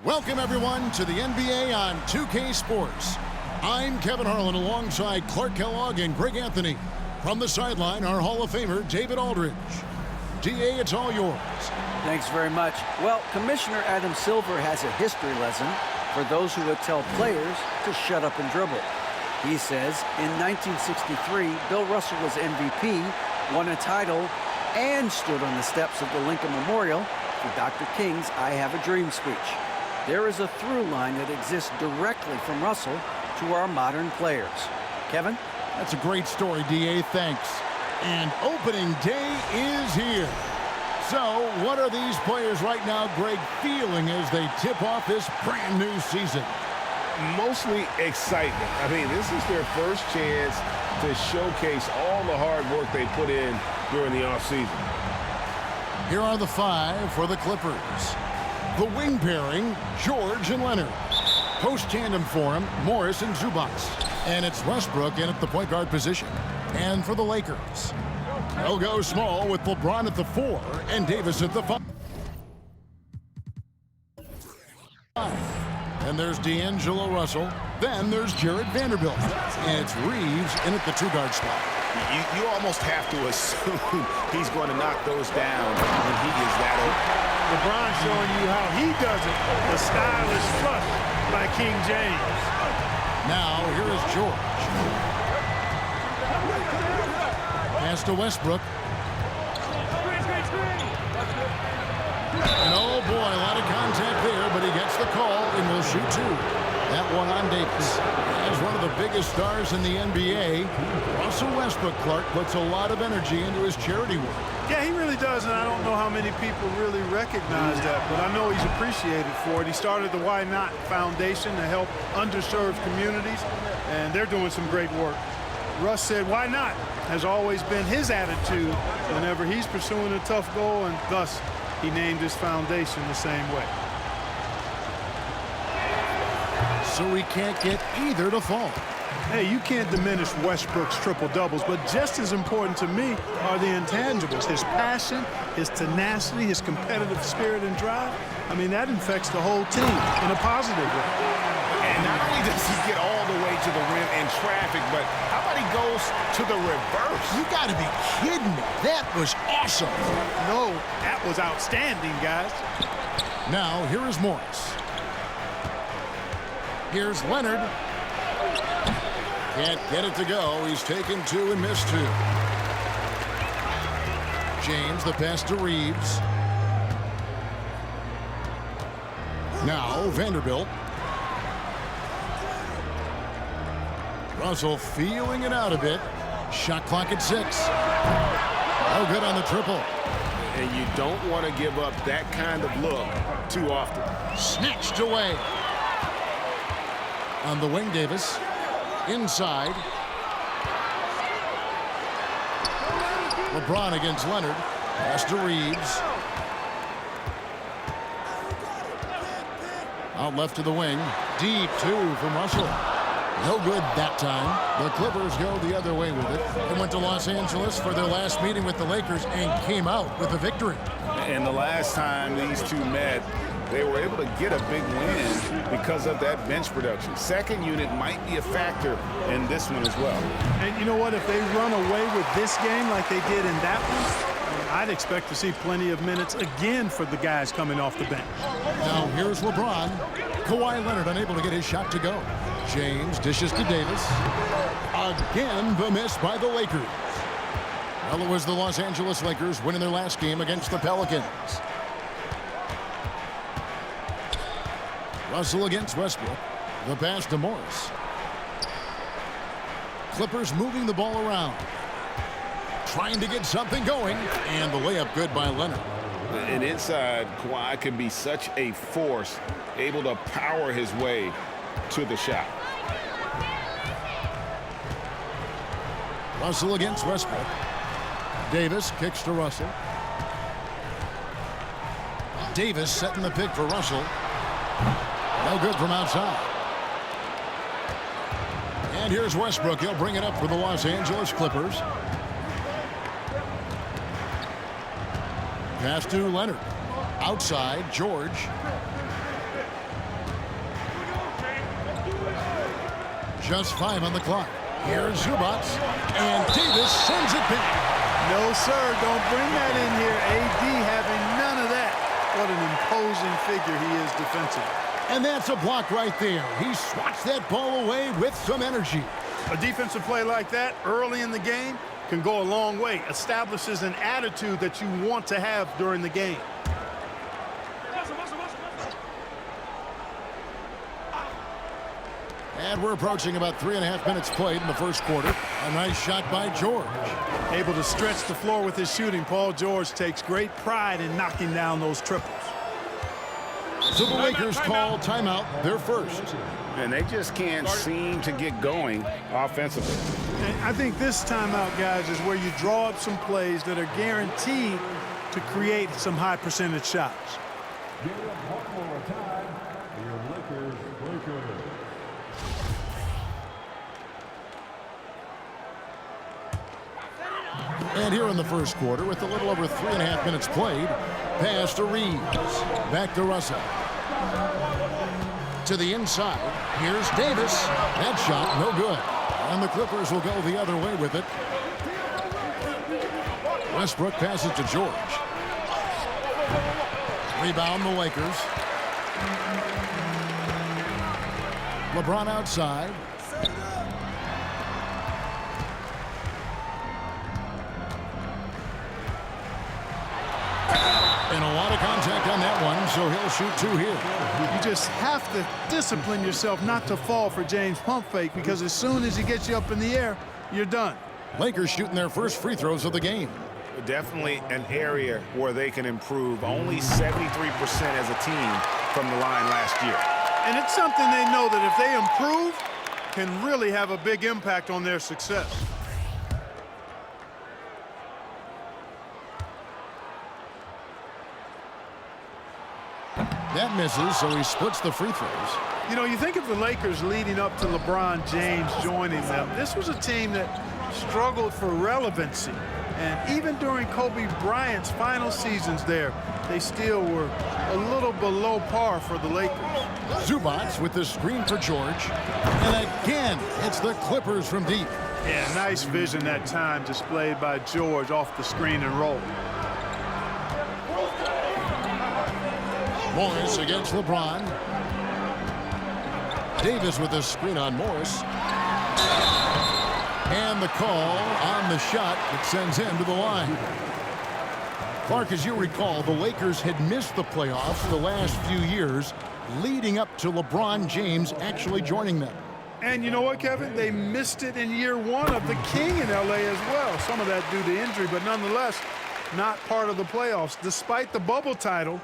Welcome, everyone, to the NBA on 2K Sports. I'm Kevin Harlan alongside Clark Kellogg and Greg Anthony. From the sideline, our Hall of Famer, David Aldridge. DA, it's all yours. Thanks very much. Well, Commissioner Adam Silver has a history lesson for those who would tell players to shut up and dribble. He says in 1963, Bill Russell was MVP, won a title, and stood on the steps of the Lincoln Memorial for Dr. King's I Have a Dream speech. There is a through line that exists directly from Russell to our modern players. Kevin? That's a great story, DA. Thanks. And opening day is here. So, what are these players right now, Greg, feeling as they tip off this brand new season? Mostly excitement. I mean, this is their first chance to showcase all the hard work they put in during the offseason. Here are the five for the Clippers. The wing pairing, George and Leonard. Post tandem for him, Morris and Zubac. And it's Westbrook in at the point guard position. And for the Lakers, they'll go small with LeBron at the 4 and Davis at the 5. And there's D'Angelo Russell. Then there's Jared Vanderbilt. And it's Reeves in at the 2-guard spot. You almost have to assume he's going to knock those down when he is that open. LeBron showing you how he does it. The stylish flush by King James. Now, here is George. Pass to Westbrook. And oh boy, a lot of contact there, but he gets the call and will shoot two. That one on Davis. As one of the biggest stars in the NBA, Russell Westbrook, Clark, puts a lot of energy into his charity work. Yeah, he really does, and I don't know how many people really recognize that, but I know he's appreciated for it. He started the Why Not Foundation to help underserved communities, and they're doing some great work. Russ said, why not? Has always been his attitude whenever he's pursuing a tough goal, and thus he named his foundation the same way. So we can't get either to fall. Hey, you can't diminish Westbrook's triple-doubles, but just as important to me are the intangibles. His passion, his tenacity, his competitive spirit and drive. I mean, that infects the whole team in a positive way. And not only does he get all the way to the rim in traffic, but how about he goes to the reverse? You got to be kidding me. That was awesome. No, that was outstanding, guys. Now, here is Morris. Here's Leonard. Can't get it to go. He's taken two and missed two. James, the pass to Reeves. Now, Vanderbilt. Russell feeling it out a bit. Shot clock at 6. No good on the triple. And you don't want to give up that kind of look too often. Snatched away. On the wing, Davis. Inside. LeBron against Leonard. Pass to Reeves. Out left to the wing. Deep 2 from Russell. No good that time. The Clippers go the other way with it. They went to Los Angeles for their last meeting with the Lakers and came out with a victory. And the last time these two met, they were able to get a big win because of that bench production. Second unit might be a factor in this one as well. And you know what? If they run away with this game like they did in that one, I'd expect to see plenty of minutes again for the guys coming off the bench. Now here's LeBron. Kawhi Leonard unable to get his shot to go. James dishes to Davis. Again, the miss by the Lakers. Well, it was the Los Angeles Lakers winning their last game against the Pelicans. Russell against Westbrook. The pass to Morris. Clippers moving the ball around. Trying to get something going. And the layup good by Leonard. And inside, Kawhi can be such a force, able to power his way to the shot. Russell against Westbrook. Davis kicks to Russell. Davis setting the pick for Russell. No good from outside. And here's Westbrook. He'll bring it up for the Los Angeles Clippers. Pass to Leonard. Outside, George. Just 5 on the clock. Here's Zubac, and Davis sends it back. No, sir, don't bring that in here. AD having none of that. What an imposing figure he is defensively. And that's a block right there. He swats that ball away with some energy. A defensive play like that early in the game can go a long way. Establishes an attitude that you want to have during the game. And we're approaching about 3.5 minutes played in the first quarter. A nice shot by George. Able to stretch the floor with his shooting. Paul George takes great pride in knocking down those triples. So the Lakers call timeout, their first. And they just can't seem to get going offensively. And I think this timeout, guys, is where you draw up some plays that are guaranteed to create some high percentage shots. And here in the first quarter, with a little over 3.5 minutes played, pass to Reeves. Back to Russell. To the inside. Here's Davis. That shot, no good. And the Clippers will go the other way with it. Westbrook passes to George. Rebound the Lakers. LeBron outside. And a lot of contact on that one, so he'll shoot 2 here. You just have to discipline yourself not to fall for James' pump fake, because as soon as he gets you up in the air, you're done. Lakers shooting their first free throws of the game. Definitely an area where they can improve. Only 73% as a team from the line last year. And it's something they know that if they improve, can really have a big impact on their success. That misses, so he splits the free throws. You know, you think of the Lakers leading up to LeBron James joining them. This was a team that struggled for relevancy. And even during Kobe Bryant's final seasons there, they still were a little below par for the Lakers. Zubac with the screen for George. And again, it's the Clippers from deep. Yeah, nice vision that time displayed by George off the screen and roll. Morris against LeBron. Davis with a screen on Morris. And the call on the shot that sends him to the line. Clark, as you recall, the Lakers had missed the playoffs the last few years, leading up to LeBron James actually joining them. And you know what, Kevin? They missed it in year 1 of the King in L.A. as well. Some of that due to injury, but nonetheless, not part of the playoffs. Despite the bubble title,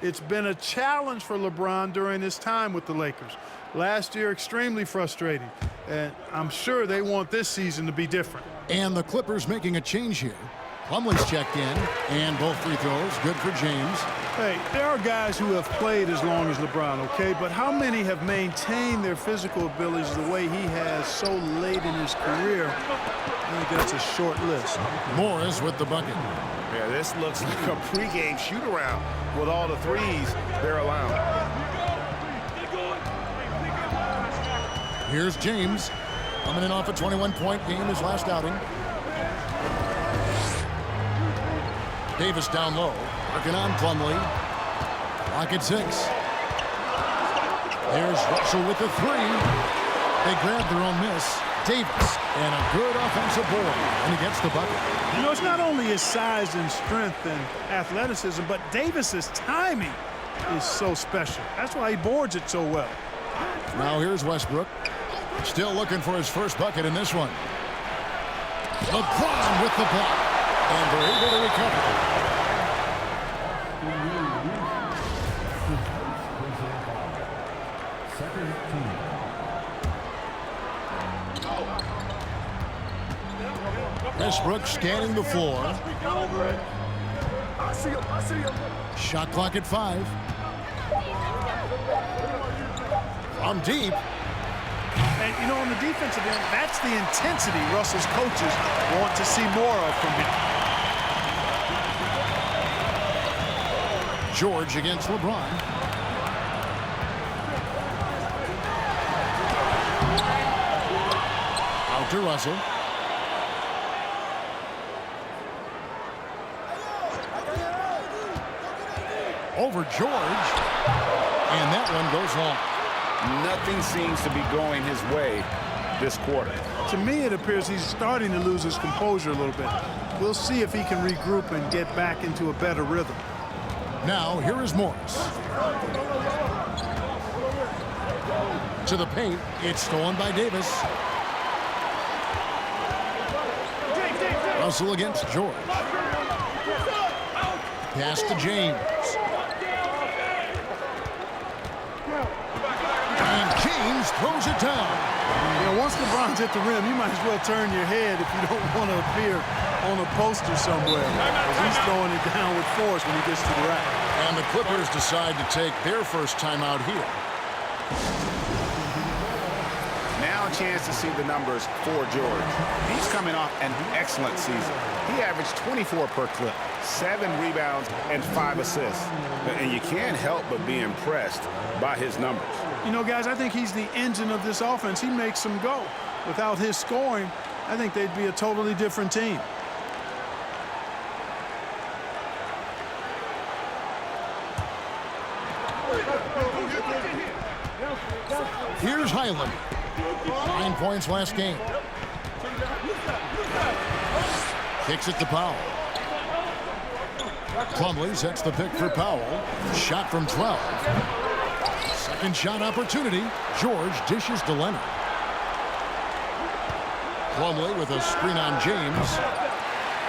it's been a challenge for LeBron during his time with the Lakers. Last year, extremely frustrating. And I'm sure they want this season to be different. And the Clippers making a change here. Plumlee's checked in, and both free throws good for James. Hey, there are guys who have played as long as LeBron, okay? But how many have maintained their physical abilities the way he has so late in his career? I think that's a short list. Morris with the bucket. Yeah, this looks like a pregame shoot-around with all the threes they're allowing. Here's James, coming in off a 21-point game his last outing. Davis down low, working on Plumlee. Clock at 6. There's Russell with the 3. They grab their own miss. Davis, and a good offensive board, and he gets the bucket. You know, it's not only his size and strength and athleticism, but Davis's timing is so special. That's why he boards it so well. Now here's Westbrook. Still looking for his first bucket in this one. LeBron with the block. And they're able to recover. Westbrook scanning the floor. Shot clock at 5. From deep. And, you know, on the defensive end, that's the intensity Russell's coaches want to see more of from him. George against LeBron. to Russell. Over George. And that one goes long. Nothing seems to be going his way this quarter. To me, it appears he's starting to lose his composure a little bit. We'll see if he can regroup and get back into a better rhythm. Now, here is Morris. To the paint. It's stolen by Davis. Russell against George. Pass to James. And James throws it down. You know, once LeBron's at the rim, you might as well turn your head if you don't want to appear on a poster somewhere. He's throwing it down with force when he gets to the rack. And the Clippers decide to take their first timeout here. Now a chance to see the numbers for George. He's coming off an excellent season. He averaged 24 per clip, 7 rebounds, and 5 assists. And you can't help but be impressed by his numbers. You know, guys, I think he's the engine of this offense. He makes them go. Without his scoring, I think they'd be a totally different team. Here's Highland. 9 points last game. Kicks it to Powell. Plumlee sets the pick for Powell. Shot from 12. Second shot opportunity. George dishes to Leonard. Plumlee with a screen on James.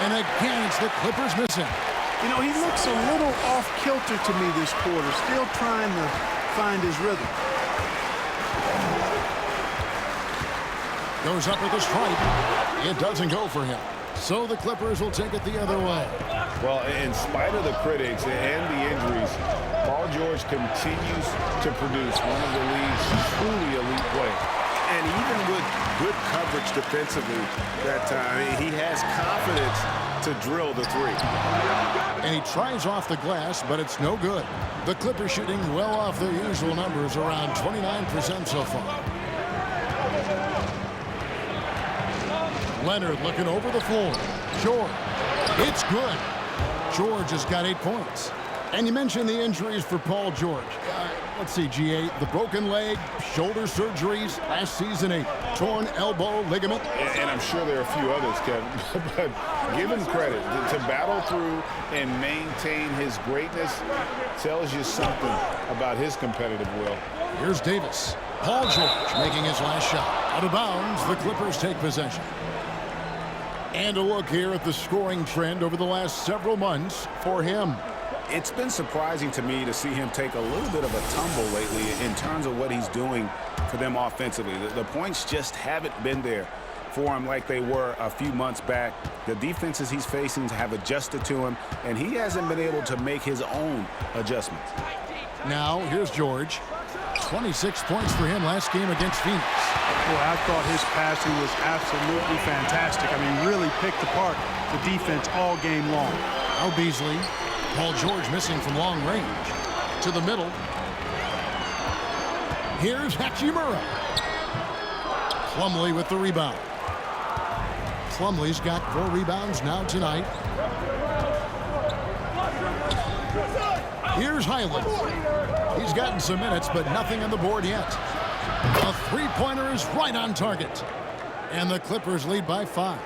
And again, it's the Clippers missing. You know, he looks a little off-kilter to me this quarter, still trying to find his rhythm. Goes up with a strike. It doesn't go for him. So the Clippers will take it the other way. Well, in spite of the critics and the injuries, Paul George continues to produce one of the league's truly elite players. And even with good coverage defensively that time, he has confidence to drill the three. And he tries off the glass, but it's no good. The Clippers shooting well off their usual numbers, around 29% so far. Leonard looking over the floor. George. It's good. George has got 8 points. And you mentioned the injuries for Paul George. Let's see, G.A. The broken leg, shoulder surgeries, last season a torn elbow ligament. And I'm sure there are a few others, Kevin. But give him credit. To battle through and maintain his greatness tells you something about his competitive will. Here's Davis. Paul George making his last shot. Out of bounds, the Clippers take possession. And a look here at the scoring trend over the last several months for him. It's been surprising to me to see him take a little bit of a tumble lately in terms of what he's doing for them offensively. The points just haven't been there for him like they were a few months back. The defenses he's facing have adjusted to him, and he hasn't been able to make his own adjustments. Now, here's George. 26 points for him last game against Phoenix. Boy, I thought his passing was absolutely fantastic. I mean, really picked apart the defense all game long. Now Beasley. Paul George missing from long range. To the middle. Here's Hachimura. Plumlee with the rebound. Plumlee's got 4 rebounds now tonight. Here's Highland. He's gotten some minutes, but nothing on the board yet. A three-pointer is right on target. And the Clippers lead by 5.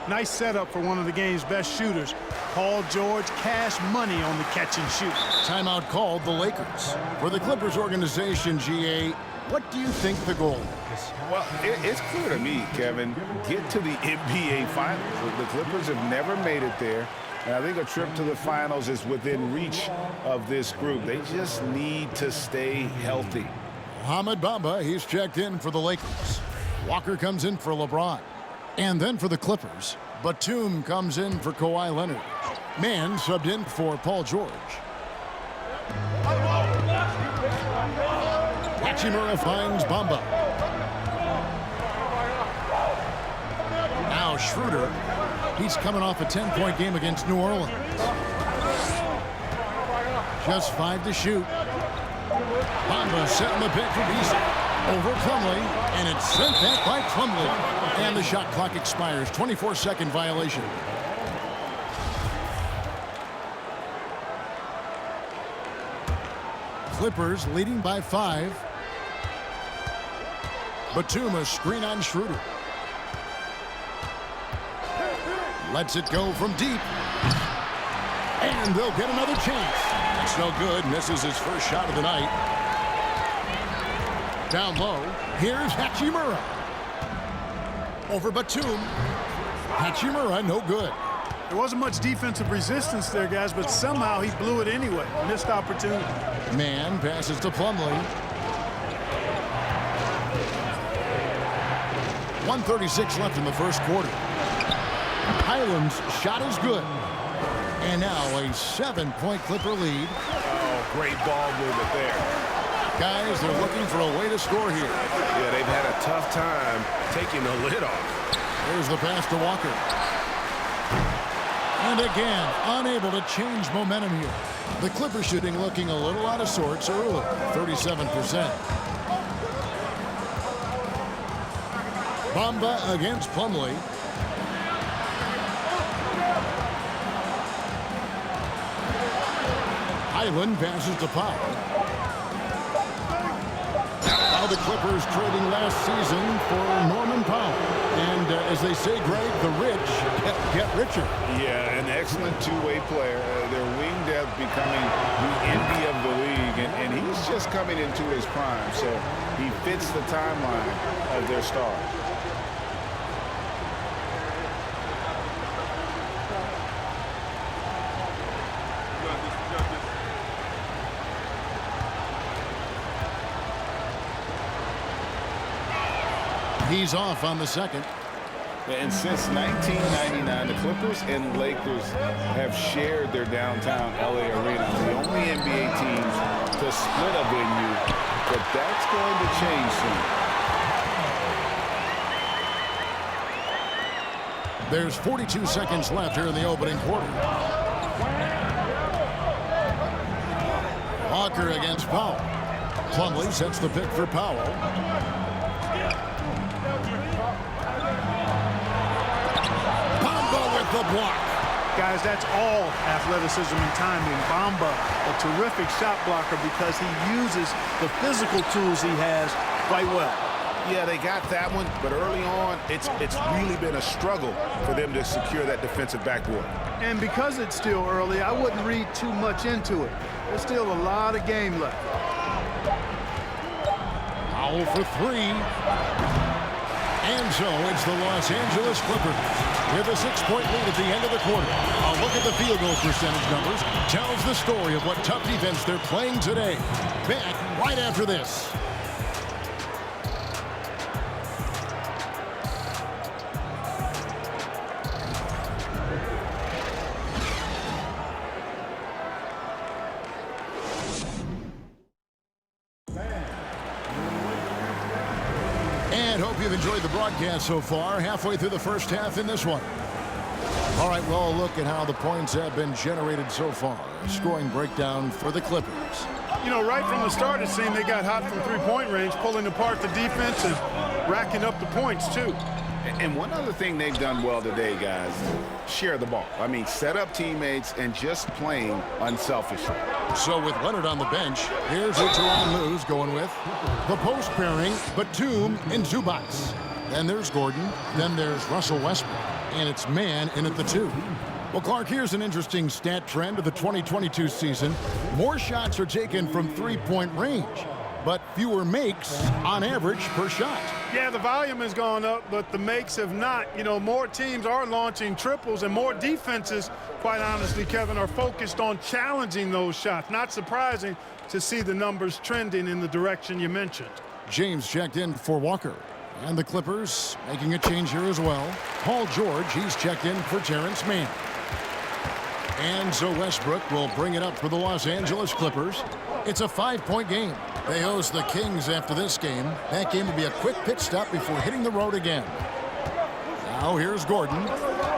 Nice setup for one of the game's best shooters. Paul George, cash money on the catch and shoot. Timeout called the Lakers. For the Clippers organization, GA, what do you think the goal is? Well, it's clear to me, Kevin, get to the NBA Finals. The Clippers have never made it there. And I think a trip to the finals is within reach of this group. They just need to stay healthy. Mohamed Bamba, he's checked in for the Lakers. Walker comes in for LeBron. And then for the Clippers, Batum comes in for Kawhi Leonard. Mann subbed in for Paul George. Hachimura finds Bamba. Now Schroeder. He's coming off a 10-point game against New Orleans. Just 5 to shoot. Bamba setting the pick for Beasley. Over Plumlee, and it's sent back by Plumlee. And the shot clock expires. 24-second violation. Clippers leading by 5. Batum, a screen on Schroeder. Lets it go from deep. And they'll get another chance. It's no good. Misses his first shot of the night. Down low. Here's Hachimura. Over Batum. Hachimura, no good. There wasn't much defensive resistance there, guys, but somehow he blew it anyway. Missed opportunity. Man passes to Plumlee. 1:36 left in the first quarter. Highland's shot is good. And now a 7-point Clipper lead. Oh, great ball movement there. Guys, they're looking for a way to score here. Yeah, they've had a tough time taking the lid off. There's the pass to Walker. And again, unable to change momentum here. The Clipper shooting looking a little out of sorts early, 37%. Bamba against Plumlee. Highland passes to Powell. Now the Clippers trading last season for Norman Powell. And as they say, Greg, the rich get richer. Yeah, an excellent two-way player. Their wing depth becoming the envy of the league. And he's just coming into his prime. So he fits the timeline of their star. He's off on the second. And since 1999, the Clippers and Lakers have shared their downtown LA arena. The only NBA teams to split a venue, but that's going to change soon. There's 42 seconds left here in the opening quarter. Walker against Powell. Plumlee sets the pick for Powell. The block. Guys, that's all athleticism and timing. Bamba, a terrific shot blocker because he uses the physical tools he has quite well. Yeah, they got that one, but early on, it's really been a struggle for them to secure that defensive backboard. And because it's still early, I wouldn't read too much into it. There's still a lot of game left. Powell for 3. And so it's the Los Angeles Clippers with a 6-point lead at the end of the quarter. A look at the field goal percentage numbers tells the story of what tough defense they're playing today. Back right after this. And hope you've enjoyed the broadcast so far. Halfway through the first half in this one. All right, well, look at how the points have been generated so far. A scoring breakdown for the Clippers. You know, right from the start, it seemed they got hot from three-point range, pulling apart the defense and racking up the points, too. And one other thing they've done well today, guys, share the ball. I mean, set up teammates and just playing unselfishly. So with Leonard on the bench, here's who Tyronn Lue's going with. The post pairing, Batum and Zubac. Then there's Gordon. Then there's Russell Westbrook. And it's Man in at the 2. Well, Clark, here's an interesting stat trend of the 2022 season. More shots are taken from three-point range, but fewer makes on average per shot. Yeah, the volume has gone up, but the makes have not. You know, more teams are launching triples, and more defenses, quite honestly, Kevin, are focused on challenging those shots. Not surprising to see the numbers trending in the direction you mentioned. James checked in for Walker. And the Clippers making a change here as well. Paul George, he's checked in for Terrence Mann. And so Westbrook will bring it up for the Los Angeles Clippers. It's a 5-point game. They host the Kings after this game. That game will be a quick pit stop before hitting the road again. Now here's Gordon.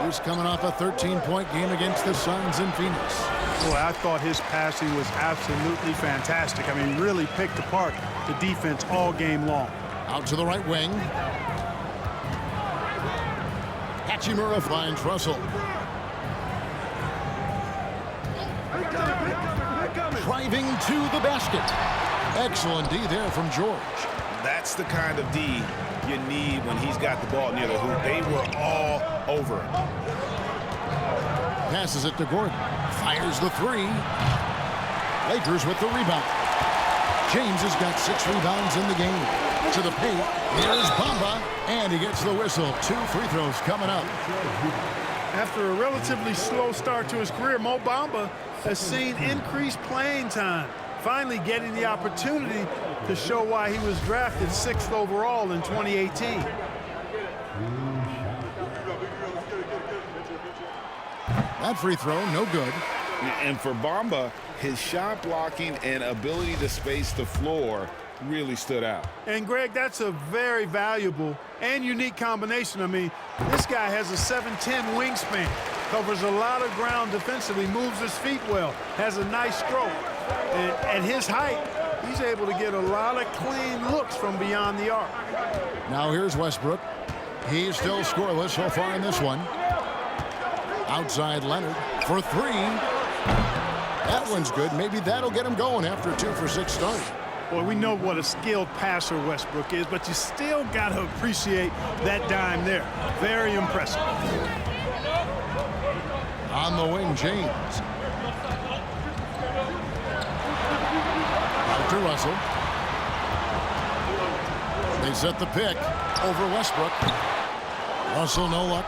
who's coming off a 13-point game against the Suns in Phoenix. Boy, I thought his passing was absolutely fantastic. I mean, really picked apart the defense all game long. Out to the right wing. Hachimura finds Russell. Driving to the basket. Excellent D there from George. That's the kind of D you need when he's got the ball near the hoop. They were all over it. Passes it to Gordon. Fires the three. Lakers with the rebound. James has got 6 rebounds in the game. To the paint. Here's Bamba. And he gets the whistle. 2 free throws coming up. After a relatively slow start to his career, Mo Bamba has seen increased playing time, finally getting the opportunity to show why he was drafted 6th overall in 2018. That free throw, no good. And for Bamba, his shot blocking and ability to space the floor really stood out. And Greg, that's a very valuable and unique combination. I mean, this guy has a 7'10" wingspan, covers a lot of ground defensively, moves his feet well, has a nice stroke. And at his height, he's able to get a lot of clean looks from beyond the arc. Now here's Westbrook. He's still scoreless so far in this one. Outside Leonard for 3. That one's good. Maybe that'll get him going after a 2 for 6 start. Boy, we know what a skilled passer Westbrook is, but you still got to appreciate that dime there. Very impressive. On the wing, James. Out to Russell. They set the pick over Westbrook. Russell, no luck.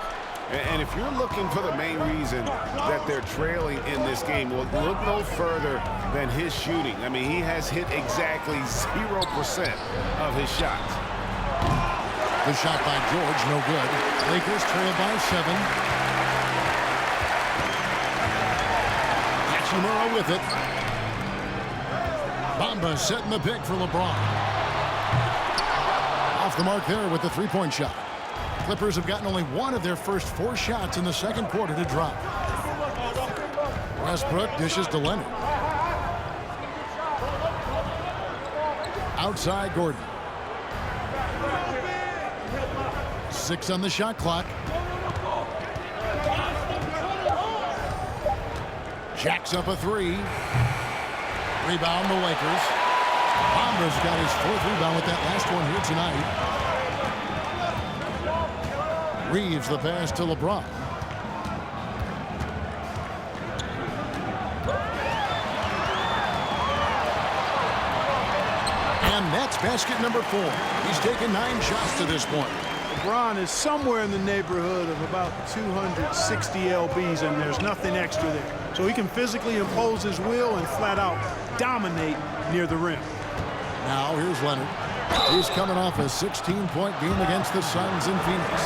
And if you're looking for the main reason that they're trailing in this game, well, look no further than his shooting. I mean, he has hit exactly 0% of his shots. The shot by George, no good. Lakers trail by 7. Hachimura with it. Bamba setting the pick for LeBron. Off the mark there with the 3-point shot. Clippers have gotten only 1 of their first 4 shots in the second quarter to drop. Westbrook dishes to Leonard. Outside Gordon. 6 on the shot clock. Jacks up a 3. Rebound the Lakers. Bamba's got his 4th rebound with that last one here tonight. Reeves the pass to LeBron. And that's basket number 4. He's taken 9 shots to this point. LeBron is somewhere in the neighborhood of about 260 lbs, and there's nothing extra there. So he can physically impose his will and flat out dominate near the rim. Now here's Leonard. He's coming off a 16-point game against the Suns in Phoenix.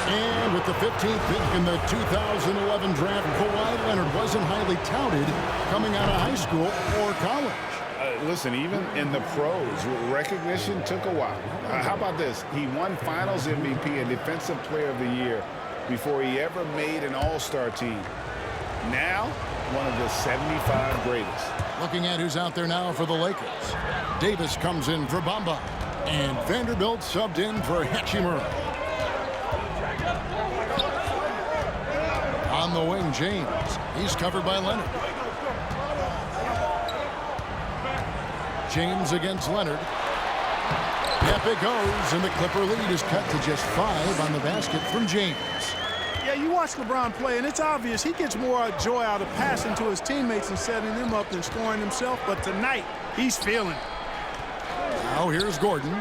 And with the 15th pick in the 2011 draft, Kawhi Leonard wasn't highly touted coming out of high school or college. Listen, even in the pros, recognition took a while. How about this? He won Finals MVP and Defensive Player of the Year before he ever made an All-Star team. Now, one of the 75 greatest. Looking at who's out there now for the Lakers. Davis comes in for Bamba. And Vanderbilt subbed in for Hachimura. On the wing, James. He's covered by Leonard. James against Leonard. Up it goes, and the Clipper lead is cut to just 5 on the basket from James. Yeah, you watch LeBron play, and it's obvious he gets more joy out of passing to his teammates and setting them up than scoring himself. But tonight, he's feeling it. Now here's Gordon.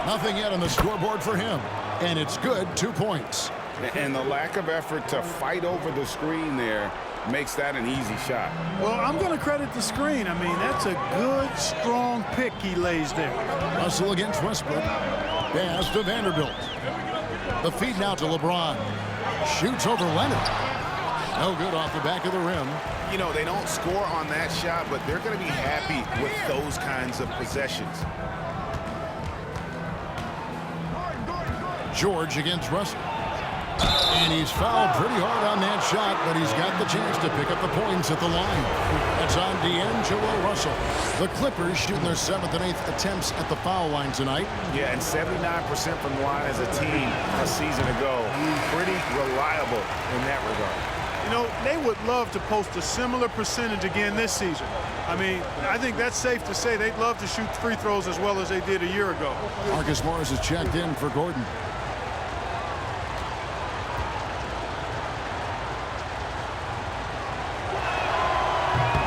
Nothing yet on the scoreboard for him. And it's good, 2 points. And the lack of effort to fight over the screen there makes that an easy shot. Well, I'm going to credit the screen. I mean, that's a good, strong pick he lays there. Russell against Westbrook. Pass to Vanderbilt. The feed now to LeBron. Shoots over Leonard. No good off the back of the rim. You know, they don't score on that shot, but they're going to be happy with those kinds of possessions. George against Russell. And he's fouled pretty hard on that shot, but he's got the chance to pick up the points at the line. That's on D'Angelo Russell. The Clippers shooting their 7th and 8th attempts at the foul line tonight. Yeah, and 79% from the line as a team a season ago. Pretty reliable in that regard. You know, they would love to post a similar percentage again this season. I mean, I think that's safe to say they'd love to shoot free throws as well as they did a year ago. Marcus Morris is checked in for Gordon.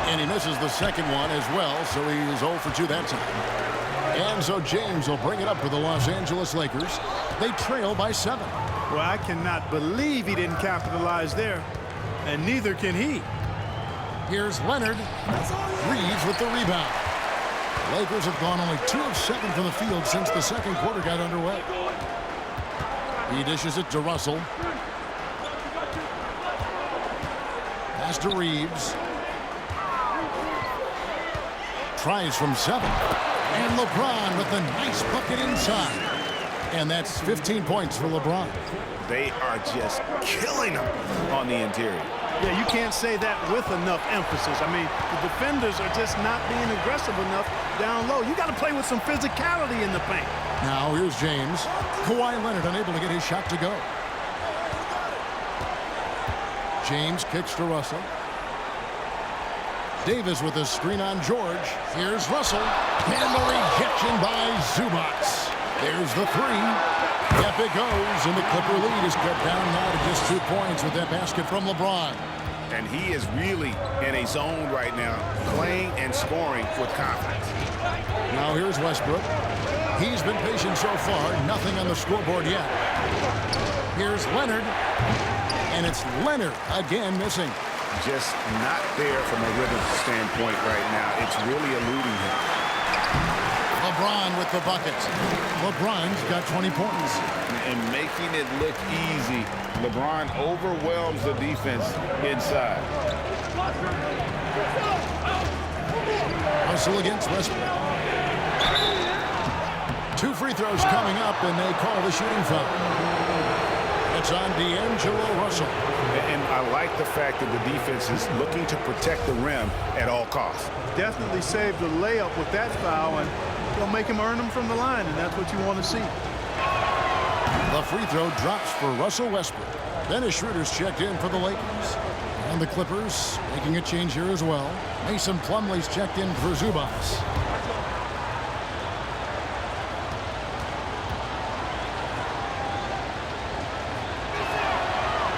And he misses the second one as well, so he's 0 for 2 that time. And so James will bring it up for the Los Angeles Lakers. They trail by 7. Well, I cannot believe he didn't capitalize there, and neither can he. Here's Leonard. Reeves with the rebound. Lakers have gone only 2 of 7 from the field since the second quarter got underway. He dishes it to Russell. Pass to Reeves. Tries from 7. And LeBron with a nice bucket inside. And that's 15 points for LeBron. They are just killing them on the interior. Yeah, you can't say that with enough emphasis. I mean, the defenders are just not being aggressive enough down low. You got to play with some physicality in the paint. Now here's James. Kawhi Leonard unable to get his shot to go. James kicks to Russell. Davis with a screen on George. Here's Russell. And the rejection by Zubac. There's the 3. Up it goes, and the Clipper lead is cut down now to just 2 points with that basket from LeBron. And he is really in a zone right now, playing and scoring with confidence. Now here's Westbrook. He's been patient so far, nothing on the scoreboard yet. Here's Leonard. And it's Leonard again missing. Just not there from a rhythm standpoint right now. It's really eluding him. LeBron with the bucket. LeBron's got 20 points. And making it look easy, LeBron overwhelms the defense inside. Russell against Westbrook. 2 free throws coming up, and they call the shooting foul. It's on D'Angelo Russell. And I like the fact that the defense is looking to protect the rim at all costs. Definitely saved the layup with that foul, and they'll make him earn them from the line, and that's what you want to see. The free throw drops for Russell Westbrook. Dennis Schroeder's checked in for the Lakers. And the Clippers making a change here as well. Mason Plumlee's checked in for Zubac.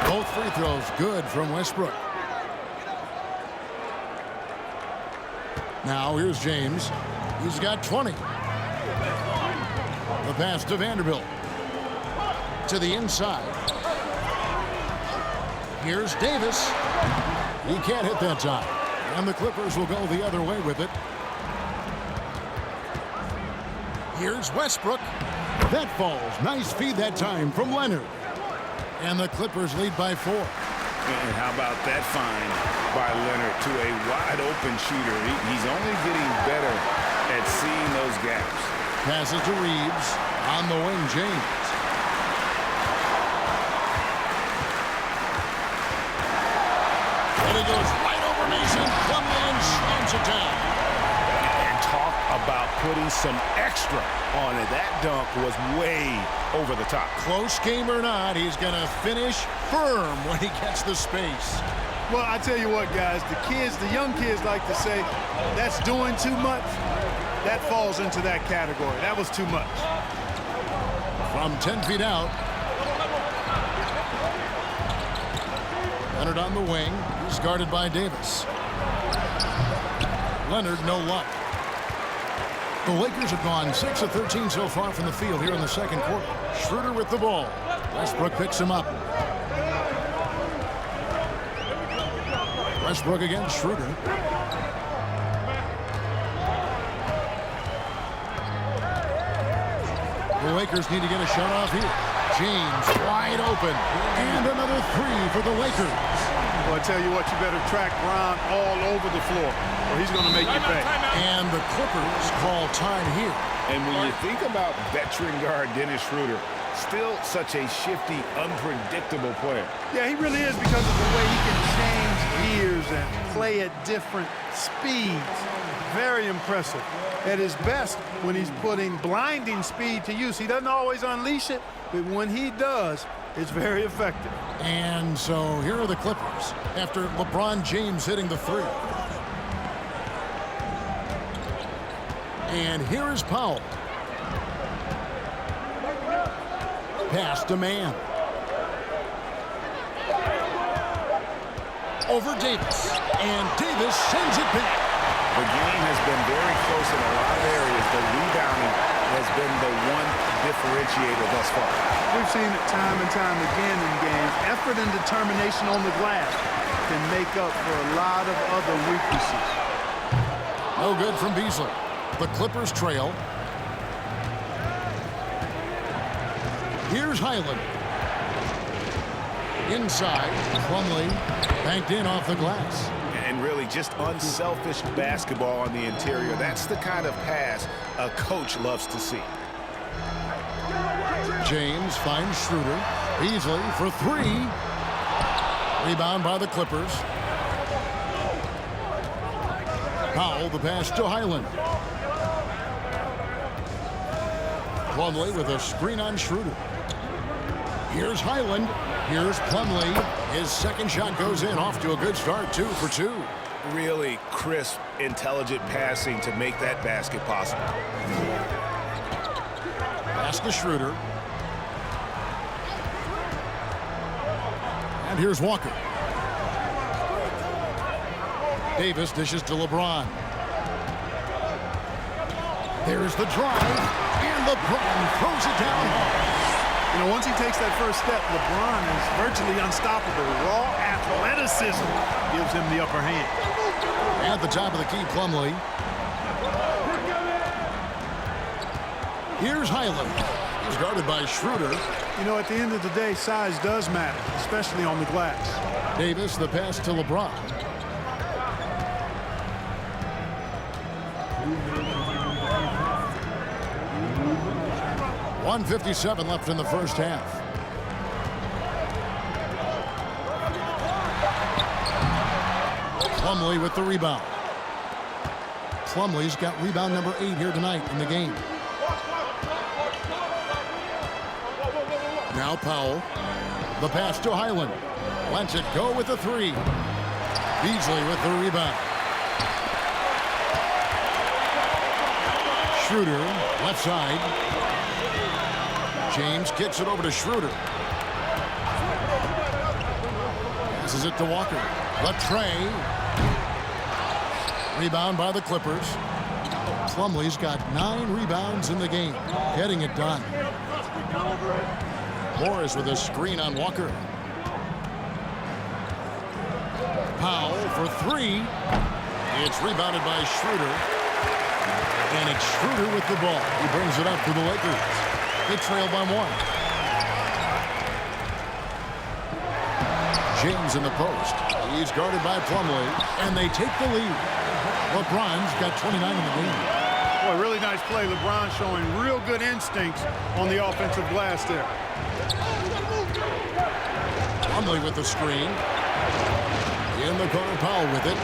Both free throws good from Westbrook. Now here's James. He's got 20. The pass to Vanderbilt. To the inside. Here's Davis. He can't hit that time. And the Clippers will go the other way with it. Here's Westbrook. That falls. Nice feed that time from Leonard. And the Clippers lead by 4. And how about that find by Leonard to a wide-open shooter? He's only getting better at seeing those gaps. Passes to Reeves. On the wing, James. And he goes right over Mason. Plumlee and slams it down. And talk about putting some extra on it. That dunk was way over the top. Close game or not, he's going to finish firm when he gets the space. Well, I tell you what, guys, the young kids like to say, that's doing too much. That falls into that category. That was too much. From 10 feet out. Leonard on the wing. He's guarded by Davis. Leonard, no luck. The Lakers have gone 6 of 13 so far from the field here in the second quarter. Schroeder with the ball. Westbrook picks him up. Westbrook against Schroeder. The Lakers need to get a shot off here. James wide open. And another 3 for the Lakers. Well, I tell you what, you better track Brown all over the floor, or he's going to make you pay. And the Clippers call time here. And when you think about veteran guard Dennis Schroeder, Still such a shifty, unpredictable player. Yeah, he really is because of the way he can change gears and play at different speeds. Very impressive. At his best when he's putting blinding speed to use. He doesn't always unleash it, but when he does, it's very effective. And so here are the Clippers after LeBron James hitting the three. And here is Powell. Pass to man. Over Davis. And Davis sends it back. The game has been very close in a lot of areas, but rebounding has been the one differentiator thus far. We've seen it time and time again in games. Effort and determination on the glass can make up for a lot of other weaknesses. No good from Beasley. The Clippers trail. Here's Highland. Inside, Plumlee banked in off the glass. And really just unselfish basketball on the interior. That's the kind of pass a coach loves to see. James finds Schroeder. Beasley for three. Rebound by the Clippers. Powell, the pass to Highland. Plumlee with a screen on Schroeder. Here's Highland. Here's Plumlee. His second shot goes in. Off to a good start. 2 for 2. Really crisp, intelligent passing to make that basket possible. Pass to Schroeder. And here's Walker. Davis dishes to LeBron. There's the drive. And LeBron throws it down. You know, once he takes that first step, LeBron is virtually unstoppable. Raw athleticism gives him the upper hand. At the top of the key, Plumlee. Here's Highland. He's guarded by Schroeder. You know, at the end of the day, size does matter, especially on the glass. Davis, the pass to LeBron. .157 left in the first half. Plumlee with the rebound. Plumlee's got rebound number 8 here tonight in the game. Now Powell. The pass to Highland. Lets it go with the three. Beasley with the rebound. Schroeder, left side. James kicks it over to Schroeder. Passes it to Walker. Latrey. Rebound by the Clippers. Plumlee's got 9 rebounds in the game. Getting it done. Morris with a screen on Walker. Powell for 3. It's rebounded by Schroeder. And it's Schroeder with the ball. He brings it up to the Lakers. They trail by 1. James in the post. He's guarded by Plumlee. And they take the lead. LeBron's got 29 in the game. Boy, really nice play. LeBron showing real good instincts on the offensive glass there. Plumlee with the screen. In the corner, Powell with it.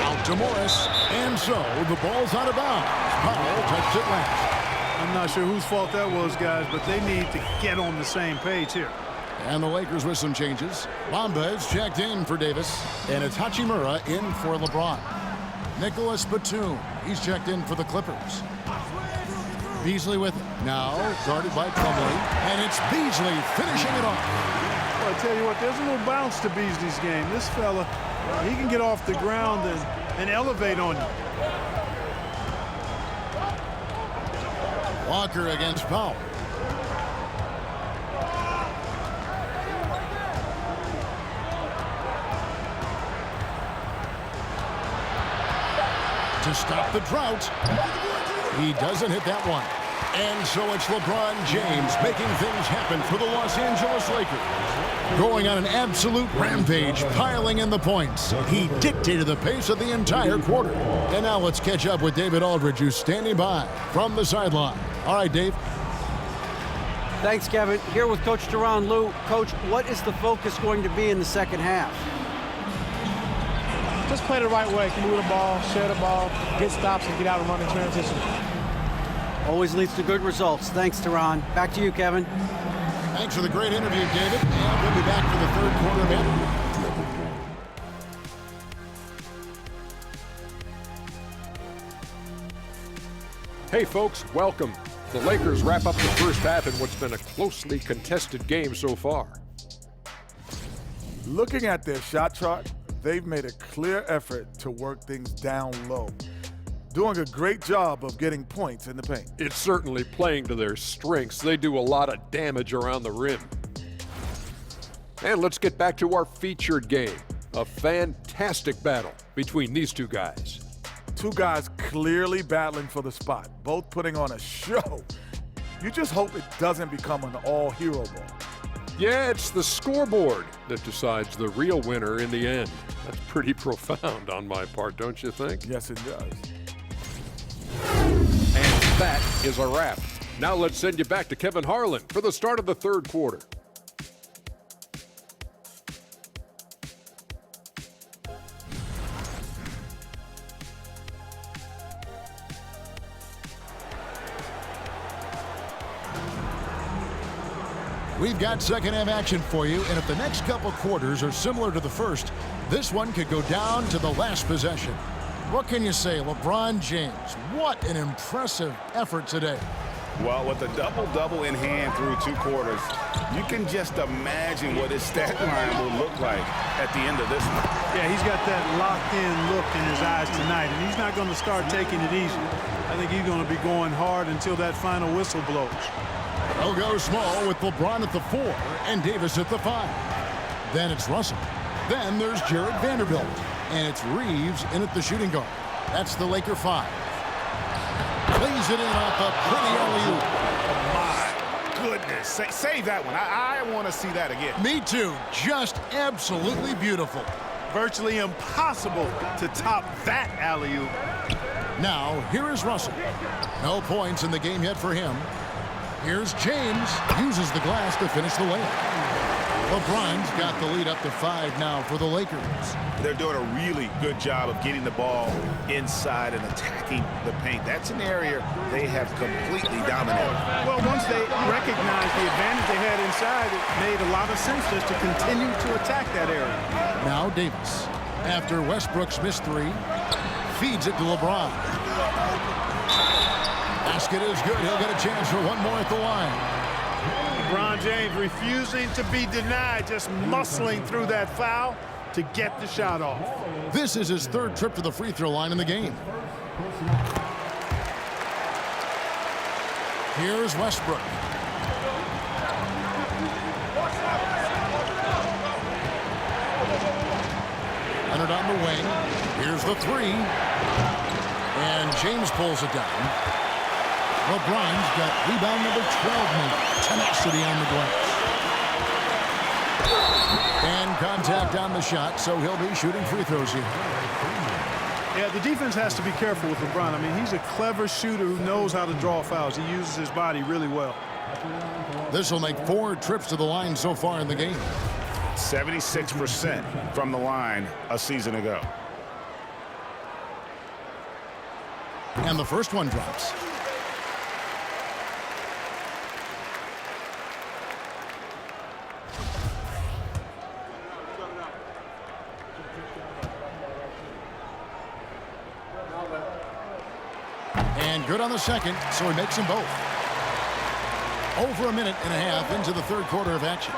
Out to Morris. And so the ball's out of bounds. Powell touched it last. I'm not sure whose fault that was, guys, but they need to get on the same page here. And the Lakers with some changes. Bamba's checked in for Davis. And it's Hachimura in for LeBron. Nicholas Batum. He's checked in for the Clippers. Beasley with it. Now guarded by Plumlee. And it's Beasley finishing it off. Well, I tell you what, there's a little bounce to Beasley's game. This fella, he can get off the ground and elevate on you. Walker against Powell. To stop the drought. He doesn't hit that one. And so it's LeBron James making things happen for the Los Angeles Lakers. Going on an absolute rampage, piling in the points. He dictated the pace of the entire quarter. And now let's catch up with David Aldridge, who's standing by from the sideline. All right, Dave. Thanks, Kevin. Here with Coach Teron Lue. Coach, what is the focus going to be in the second half? Just play the right way, move the ball, share the ball, get stops, and get out and run in transition. Always leads to good results. Thanks, Teron. Back to you, Kevin. Thanks for the great interview, David. And we'll be back for the third quarter of it. Hey folks, welcome. The Lakers wrap up the first half in what's been a closely contested game so far. Looking at their shot chart, they've made a clear effort to work things down low, doing a great job of getting points in the paint. It's certainly playing to their strengths. They do a lot of damage around the rim. And let's get back to our featured game. A fantastic battle between these two guys. Two guys clearly battling for the spot, both putting on a show. You just hope it doesn't become an all-hero ball. Yeah, it's the scoreboard that decides the real winner in the end. That's pretty profound on my part, don't you think? Yes, it does. And that is a wrap. Now let's send you back to Kevin Harlan for the start of the third quarter. We've got second half action for you, and if the next couple quarters are similar to the first, this one could go down to the last possession. What can you say, LeBron James? What an impressive effort today. Well, with a double-double in hand through two quarters, you can just imagine what his stat line will look like at the end of this one. Yeah, he's got that locked-in look in his eyes tonight, and he's not going to start taking it easy. I think he's going to be going hard until that final whistle blows. They'll go small with LeBron at the 4 and Davis at the 5. Then it's Russell. Then there's Jared Vanderbilt. And it's Reeves in at the shooting guard. That's the Laker 5. Plays it in off a pretty alley-oop. My goodness. Save that one. I want to see that again. Me too. Just absolutely beautiful. Virtually impossible to top that alley-oop. Now, here is Russell. No points in the game yet for him. Here's James. Uses the glass to finish the layup. LeBron's got the lead up to 5 now for the Lakers. They're doing a really good job of getting the ball inside and attacking the paint. That's an area they have completely dominated. Well, once they recognized the advantage they had inside, it made a lot of sense just to continue to attack that area. Now Davis, after Westbrook's missed 3, feeds it to LeBron. Basket is good. He'll get a chance for one more at the line. LeBron James refusing to be denied, just muscling through that foul to get the shot off. This is his 3rd trip to the free throw line in the game. Here's Westbrook. Leonard on the wing. Here's the 3. And James pulls it down. LeBron's got rebound number 12 now. Tenacity on the glass. And contact on the shot, so he'll be shooting free throws here. Yeah, the defense has to be careful with LeBron. I mean, he's a clever shooter who knows how to draw fouls. He uses his body really well. This will make 4 trips to the line so far in the game. 76% from the line a season ago. And the first one drops. And good on the second, so he makes them both. Over a minute and a half into the third quarter of action.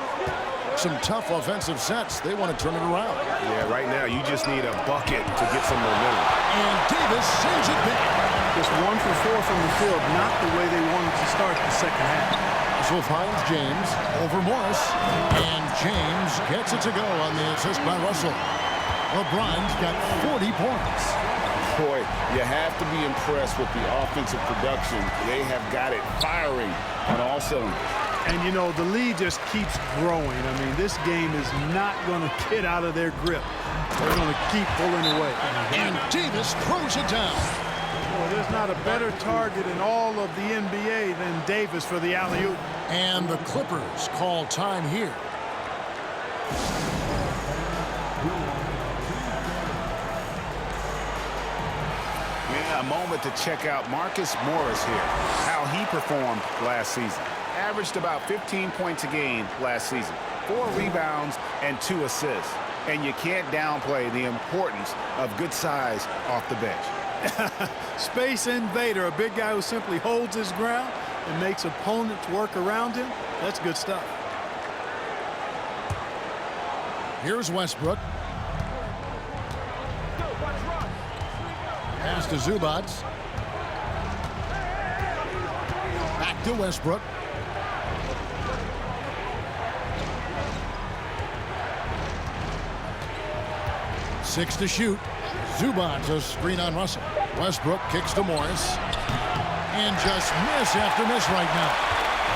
Some tough offensive sets. They want to turn it around. Yeah, right now you just need a bucket to get some momentum. And Davis sends it back. Just 1 for 4 from the field, not the way they wanted to start the second half. Russell finds James over Morris. And James gets it to go on the assist by Russell. LeBron's got 40 points. Boy, you have to be impressed with the offensive production. They have got it firing on all cylinders. And, you know, the lead just keeps growing. I mean, this game is not going to get out of their grip. They're going to keep pulling away. And Davis throws it down. Well, there's not a better target in all of the NBA than Davis for the alley-oop. And the Clippers call time here. Yeah, a moment to check out Marcus Morris here, how he performed last season. Averaged about 15 points a game last season, 4 rebounds and 2 assists. And you can't downplay the importance of good size off the bench. Space invader, a big guy who simply holds his ground and makes opponents work around him. That's good stuff. Here's Westbrook. Pass to Zubac. Back to Westbrook. Six to shoot. Zubac, a screen on Russell. Westbrook kicks to Morris. And just miss after miss right now.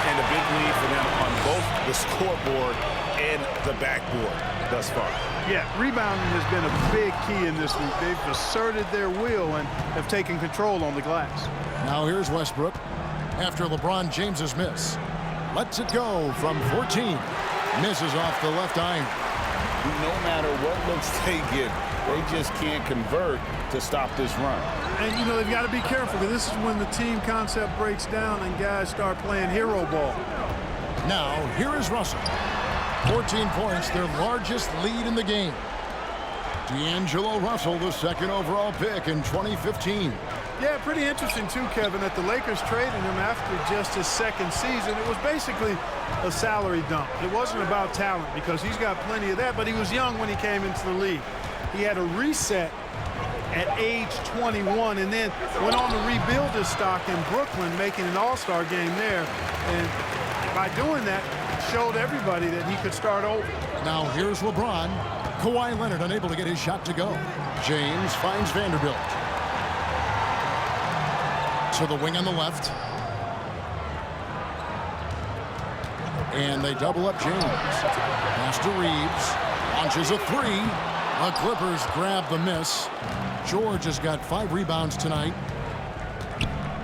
And a big lead for them on both the scoreboard and the backboard thus far. Yeah, rebounding has been a big key in this week. They've asserted their will and have taken control on the glass. Now here's Westbrook after LeBron James's miss. Lets it go from 14. Misses off the left iron. No matter what looks they get, they just can't convert to stop this run. And, you know, they've got to be careful because this is when the team concept breaks down and guys start playing hero ball. Now, here is Russell. 14 points, their largest lead in the game. D'Angelo Russell, the second overall pick in 2015. Yeah, pretty interesting, too, Kevin, that the Lakers traded him after just his second season. It was basically a salary dump. It wasn't about talent because he's got plenty of that, but he was young when he came into the league. He had a reset at age 21 and then went on to rebuild his stock in Brooklyn, making an all-star game there. And by doing that, showed everybody that he could start over. Now here's LeBron. Kawhi Leonard unable to get his shot to go. James finds Vanderbilt. To the wing on the left. And they double up James. Pass to Reeves. Launches a three. The Clippers grab the miss. George has got 5 rebounds tonight.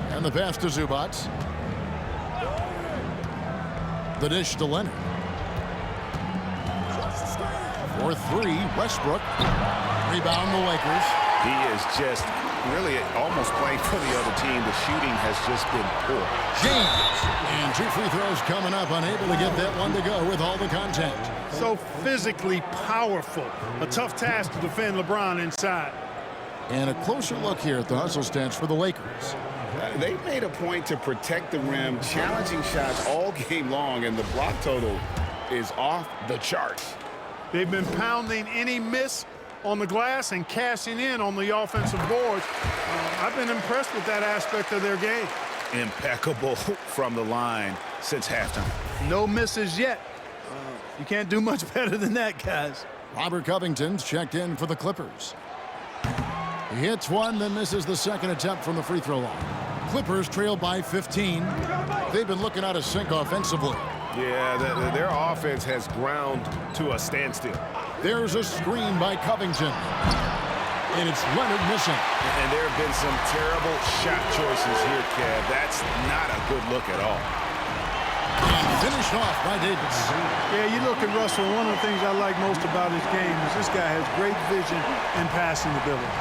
And the pass to Zubac. The dish to Leonard. For 3, Westbrook. Rebound the Lakers. He is just really almost playing for the other team. The shooting has just been poor. James. And 2 free throws coming up. Unable to get that one to go with all the contact. So physically powerful. A tough task to defend LeBron inside. And a closer look here at the hustle stats for the Lakers. They made a point to protect the rim, challenging shots all game long, and the block total is off the charts. They've been pounding any miss on the glass and cashing in on the offensive boards. I've been impressed with that aspect of their game. Impeccable from the line since halftime. No misses yet. You can't do much better than that, guys. Robert Covington's checked in for the Clippers. He hits one, then misses the second attempt from the free throw line. Clippers trail by 15. They've been looking out of sync offensively. Yeah, their offense has ground to a standstill. There's a screen by Covington. And it's Leonard missing. And there have been some terrible shot choices here, Kev. That's not a good look at all. And finished off by Davis. Yeah, you look at Russell, one of the things I like most about his game is this guy has great vision and passing ability.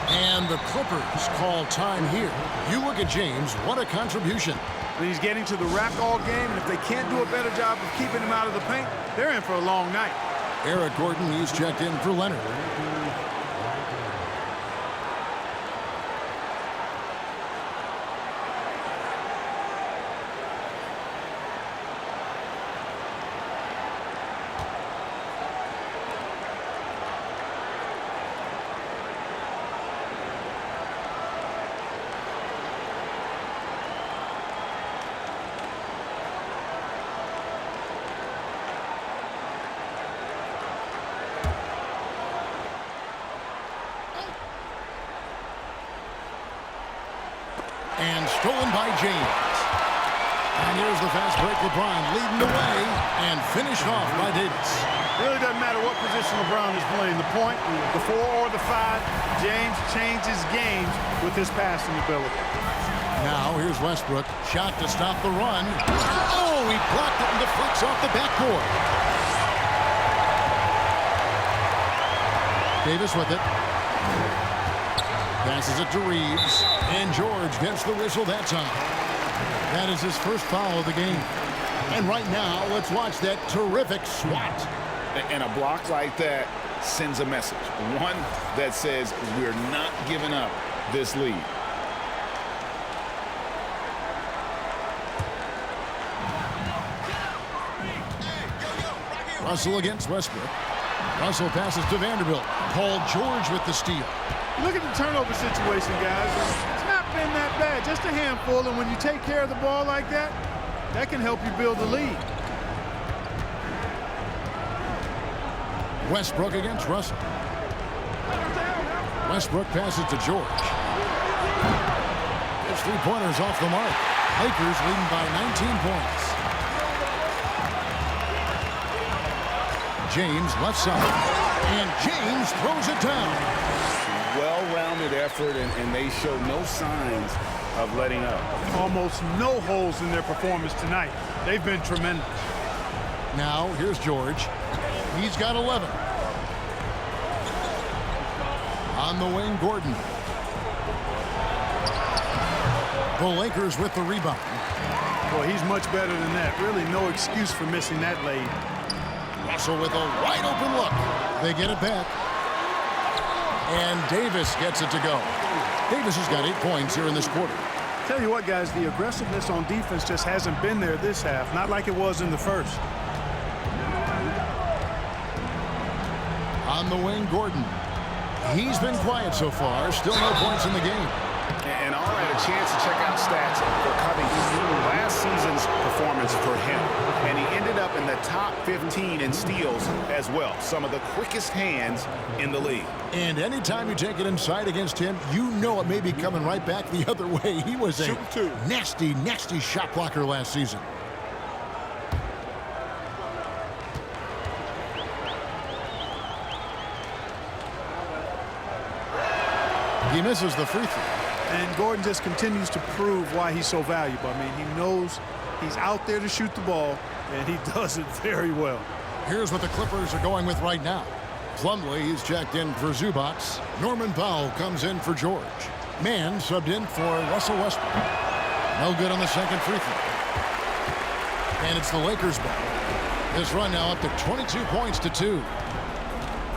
And the Clippers call time here. You look at James, what a contribution. He's getting to the rack all game, and if they can't do a better job of keeping him out of the paint, they're in for a long night. Eric Gordon, he's checked in for Leonard. And stolen by James. And here's the fast break. LeBron leading the way and finished off by Davis. Really doesn't matter what position LeBron is playing, the point, the 4 or the 5, James changes games with his passing ability. Now here's Westbrook. Shot to stop the run. Oh, he blocked it and deflects off the backboard. Davis with it. Passes it to Reeves. And George gets the whistle that time. That is his first foul of the game. And right now, let's watch that terrific swat. And a block like that sends a message. One that says we're not giving up this lead. Russell against Westbrook. Russell passes to Vanderbilt. Paul George with the steal. Look at the turnover situation, guys. It's not been that bad, just a handful. And when you take care of the ball like that, that can help you build a lead. Westbrook against Russell. Westbrook passes to George. His three-pointers off the mark. Lakers leading by 19 points. James left side. And James throws it down. Well-rounded effort, and they show no signs of letting up. Almost no holes in their performance tonight. They've been tremendous. Now, here's George. He's got 11. On the wing, Gordon. The Lakers with the rebound. Boy, he's much better than that. Really no excuse for missing that lead. Russell with a wide open look. They get it back. And Davis gets it to go. Davis has got 8 points here in this quarter. Tell you what, guys, the aggressiveness on defense just hasn't been there this half. Not like it was in the first. On the wing, Gordon. He's been quiet so far. Still no points in the game. And all right, a chance to check out stats for Covington. Last season's performance for him. And he ended up in the top 15 in steals as well. Some of the quickest hands in the league. And anytime you take it inside against him, you know it may be coming right back the other way. He was a nasty, nasty shot blocker last season. He misses the free throw. And Gordon just continues to prove why he's so valuable. I mean, he knows he's out there to shoot the ball, and he does it very well. Here's what the Clippers are going with right now. Plumlee, he's checked in for Zubats. Norman Powell comes in for George. Mann subbed in for Russell Westbrook. No good on the second free throw. And it's the Lakers ball. This run now up to 22 points to 2.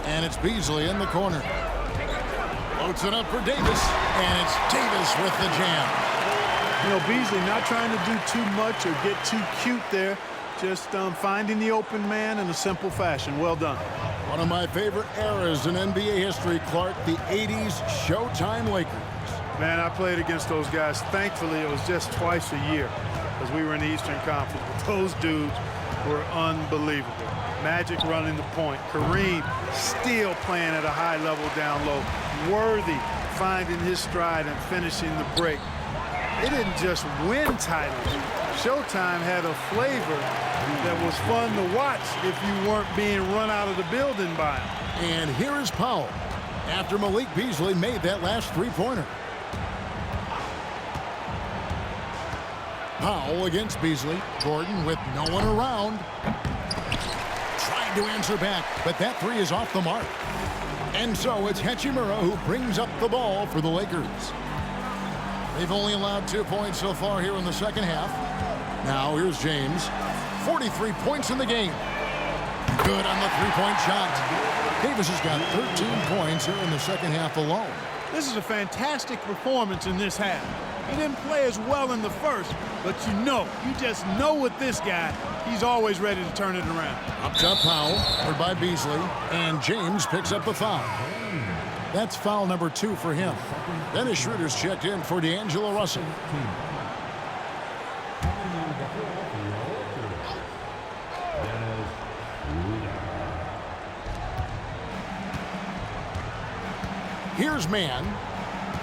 And it's Beasley in the corner. Floats it up for Davis, and it's Davis with the jam. You know, Beasley not trying to do too much or get too cute there. Just finding the open man in a simple fashion. Well done. One of my favorite eras in NBA history, Clark, the 80s Showtime Lakers. Man, I played against those guys. Thankfully, it was just twice a year because we were in the Eastern Conference. But those dudes were unbelievable. Magic running the point. Kareem still playing at a high level down low. Worthy finding his stride and finishing the break. They didn't just win titles. Showtime had a flavor that was fun to watch if you weren't being run out of the building by him. And here is Powell after Malik Beasley made that last three-pointer. Powell against Beasley. Gordon with no one around. Trying to answer back, but that three is off the mark. And so it's Hachimura who brings up the ball for the Lakers. They've only allowed 2 points so far here in the second half. Now here's James. 43 points in the game. Good on the three-point shot. Davis has got 13 points here in the second half alone. This is a fantastic performance in this half. He didn't play as well in the first, but you just know with this guy, he's always ready to turn it around. Up top, Powell, covered by Beasley, and James picks up the foul. That's foul number 2 for him. Dennis Schroeder's checked in for D'Angelo Russell. Here's Mann.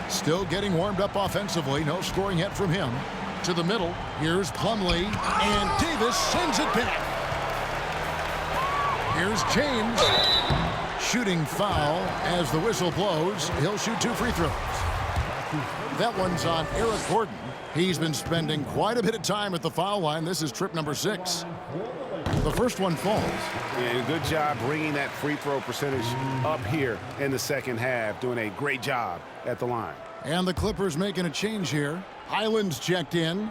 Still getting warmed up offensively. No scoring yet from him. To the middle. Here's Plumlee. And Davis sends it back. Here's James. Shooting foul as the whistle blows. He'll shoot 2 free throws. That one's on Eric Gordon. He's been spending quite a bit of time at the foul line. This is trip number 6. The first one falls. Yeah, good job bringing that free throw percentage up here in the second half. Doing a great job at the line. And the Clippers making a change here. Highland's checked in.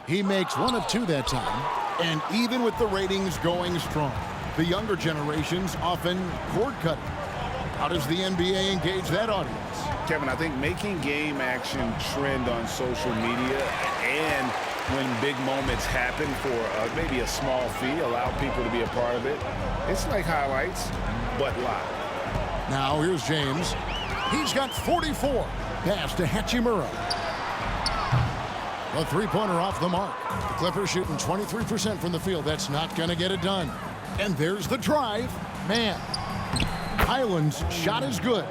He makes 1 of 2 that time. And even with the ratings going strong, the younger generations often cord cutting. How does the NBA engage that audience? Kevin, I think making game action trend on social media and when big moments happen for maybe a small fee, allow people to be a part of it. It's like highlights, but live. Now here's James. He's got 44. Pass to Hachimura. A three-pointer off the mark. The Clippers shooting 23% from the field. That's not going to get it done. And there's the drive. Man, Highland's shot is good.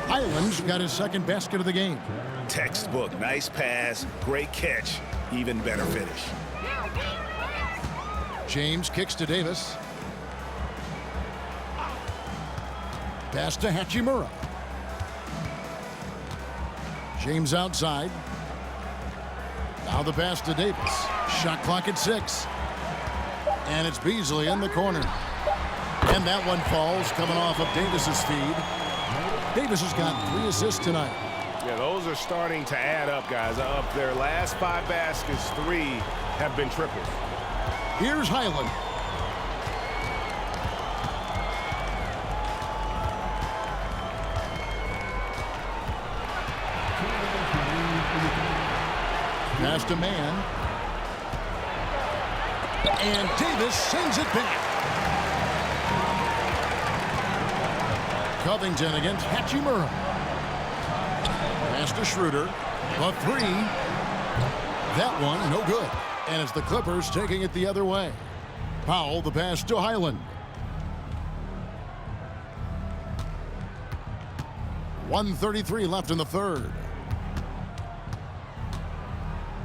Highland's got his second basket of the game. Textbook. Nice pass. Great catch. Even better finish. James kicks to Davis. Pass to Hachimura. James outside. Now the pass to Davis. Shot clock at 6. And it's Beasley in the corner. And that one falls coming off of Davis's feed. Davis has got 3 assists tonight. Yeah, those are starting to add up, guys. Of their last 5 baskets, 3 have been triples. Here's Highland. Pass to Man. And Davis sends it back. Covington against Hachimura. Pass to Schroeder. A 3. That one, no good. And it's the Clippers taking it the other way. Powell, the pass to Highland. 1:33 left in the third.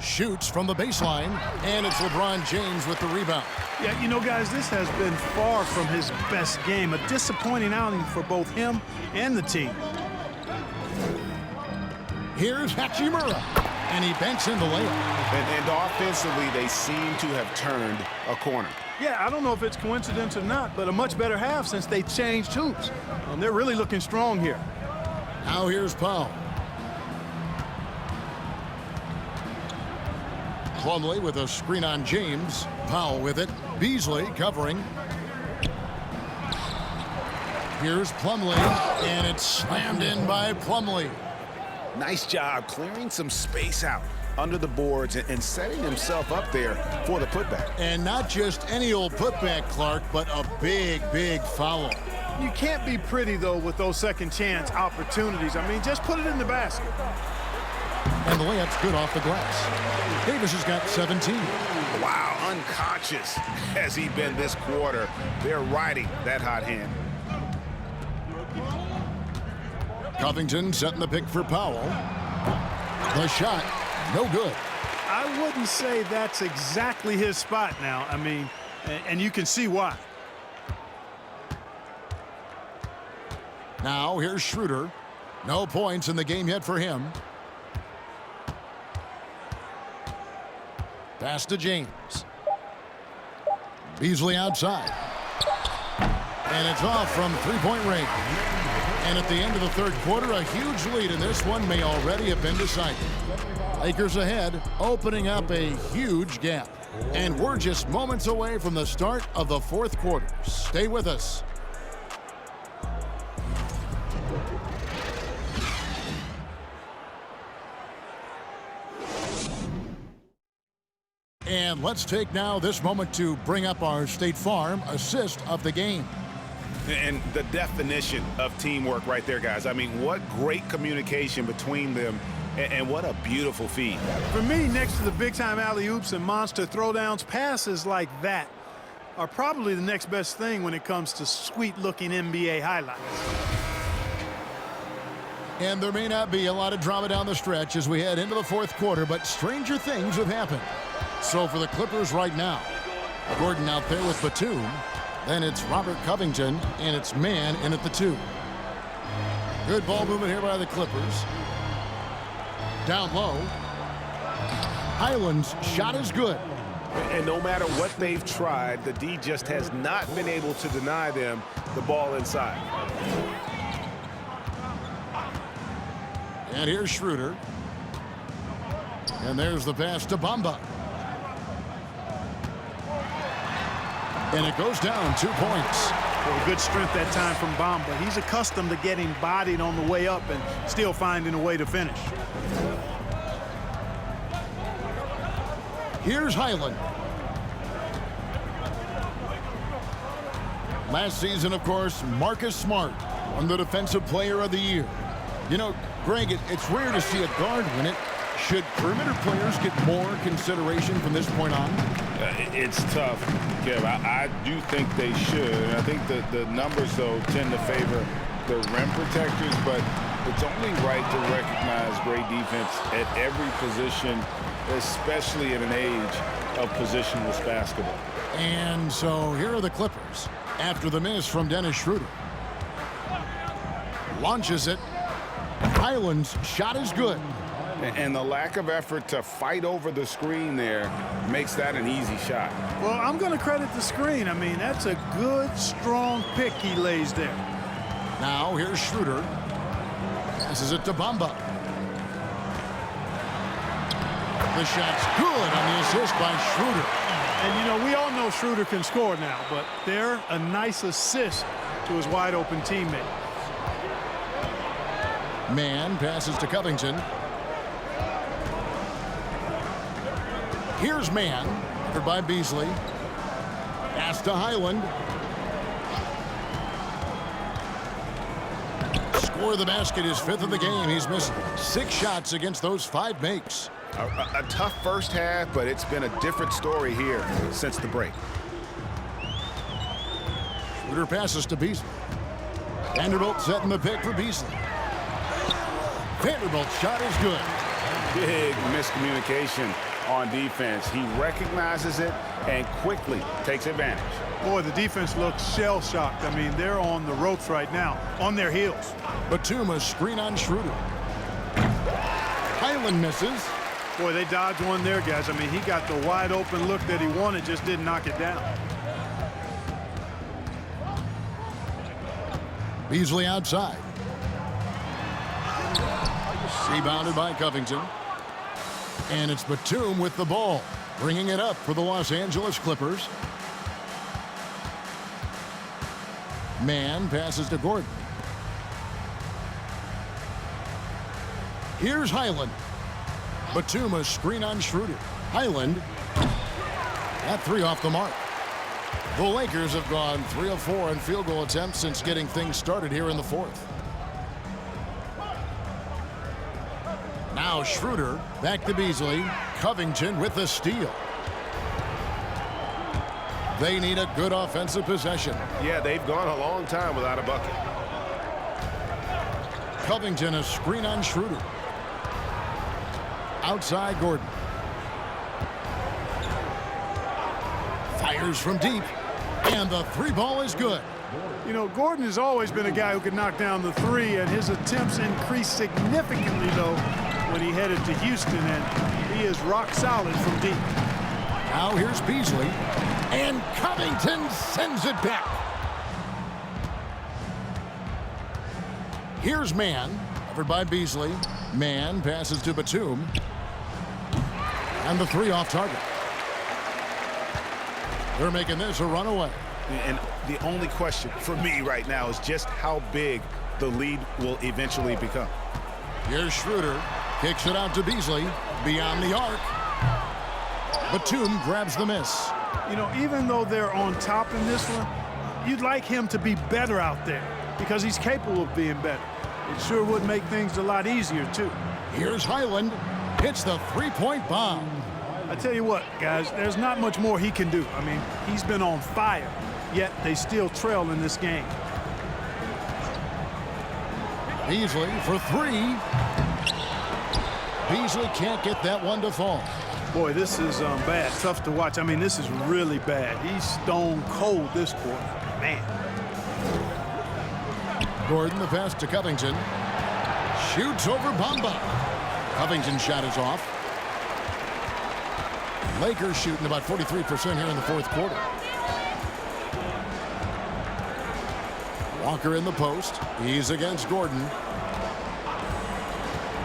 Shoots from the baseline, and it's LeBron James with the rebound. Yeah, you know, guys, this has been far from his best game. A disappointing outing for both him and the team. Here's Hachimura, and he banks in the layup. And offensively, they seem to have turned a corner. Yeah, I don't know if it's coincidence or not, but a much better half since they changed hoops. They're really looking strong here. Now here's Powell. Plumlee with a screen on James. Powell with it. Beasley covering. Here's Plumlee, and it's slammed in by Plumlee. Nice job clearing some space out under the boards and setting himself up there for the putback. And not just any old putback, Clark, but a big, big foul. You can't be pretty, though, with those second chance opportunities. I mean, just put it in the basket. And the layup's good off the glass. Davis has got 17. Wow, unconscious has he been this quarter. They're riding that hot hand. Covington setting the pick for Powell. The shot, no good. I wouldn't say that's exactly his spot now. I mean, and you can see why. Now here's Schroeder. No points in the game yet for him. Pass to James. Beasley outside. And it's off from three-point range. And at the end of the third quarter, a huge lead in this one may already have been decided. Lakers ahead, opening up a huge gap. And we're just moments away from the start of the fourth quarter. Stay with us. And let's take now this moment to bring up our State Farm assist of the game. And the definition of teamwork right there, guys. I mean, what great communication between them, and what a beautiful feed. For me, next to the big-time alley-oops and monster throwdowns, passes like that are probably the next best thing when it comes to sweet-looking NBA highlights. And there may not be a lot of drama down the stretch as we head into the fourth quarter, but stranger things have happened. So for the Clippers right now, Gordon out there with Batum. Then it's Robert Covington, and it's man in at the 2. Good ball movement here by the Clippers. Down low. Highland's shot is good. And no matter what they've tried, the D just has not been able to deny them the ball inside. And here's Schroeder. And there's the pass to Bamba. And it goes down 2 points. Well, good strength that time from Bamba. He's accustomed to getting bodied on the way up and still finding a way to finish. Here's Highland. Last season, of course, Marcus Smart won the Defensive Player of the Year. You know, Greg, it's rare to see a guard win it. Should perimeter players get more consideration from this point on? It's tough, Kev. I do think they should. I think that the numbers, though, tend to favor the rim protectors, but it's only right to recognize great defense at every position, especially at an age of positionless basketball. And so here are the Clippers after the miss from Dennis Schroeder. Launches it. Highland's shot is good. And the lack of effort to fight over the screen there makes that an easy shot. Well, I'm going to credit the screen. I mean, that's a good, strong pick he lays there. Now here's Schroeder. Passes it to Bamba. The shot's good on the assist by Schroeder. And, you know, we all know Schroeder can score now, but they're a nice assist to his wide-open teammate. Man passes to Covington. Here's Man, covered by Beasley. Pass to Highland. Score of the basket, his 5th of the game. He's missed 6 shots against those 5 makes. A tough first half, but it's been a different story here since the break. Schroeder passes to Beasley. Vanderbilt setting the pick for Beasley. Vanderbilt's shot is good. Big miscommunication on defense. He recognizes it and quickly takes advantage. Boy, the defense looks shell-shocked. I mean, they're on the ropes right now, on their heels. Batum, a screen on Schroeder. Highland misses. Boy, they dodged one there, guys. I mean, he got the wide-open look that he wanted, just didn't knock it down. Beasley outside. Rebounded by Covington. And it's Batum with the ball, bringing it up for the Los Angeles Clippers. Man passes to Gordon. Here's Highland. Batum, a screen on Schroeder. Highland. That 3 off the mark. The Lakers have gone 3 of 4 in field goal attempts since getting things started here in the 4th. Now Schroeder back to Beasley. Covington with the steal. They need a good offensive possession. Yeah, they've gone a long time without a bucket. Covington, a screen on Schroeder. Outside Gordon. Fires from deep. And the 3 ball is good. You know, Gordon has always been a guy who could knock down the 3, and his attempts increased significantly, though, when he headed to Houston, and he is rock solid from deep. Now here's Beasley. And Covington sends it back. Here's Man, covered by Beasley. Man passes to Batum. And the 3 off target. They're making this a runaway. And the only question for me right now is just how big the lead will eventually become. Here's Schroeder. Kicks it out to Beasley. Beyond the arc. Batum grabs the miss. You know, even though they're on top in this one, you'd like him to be better out there because he's capable of being better. It sure would make things a lot easier, too. Here's Highland. Hits the 3-point bomb. I tell you what, guys, there's not much more he can do. I mean, he's been on fire, yet they still trail in this game. Beasley for three. Beasley can't get that one to fall. Boy, this is bad, tough to watch. I mean, this is really bad. He's stone cold this quarter, man. Gordon, the pass to Covington. Shoots over Bamba. Covington's shot is off. Lakers shooting about 43% here in the fourth quarter. Walker in the post. He's against Gordon.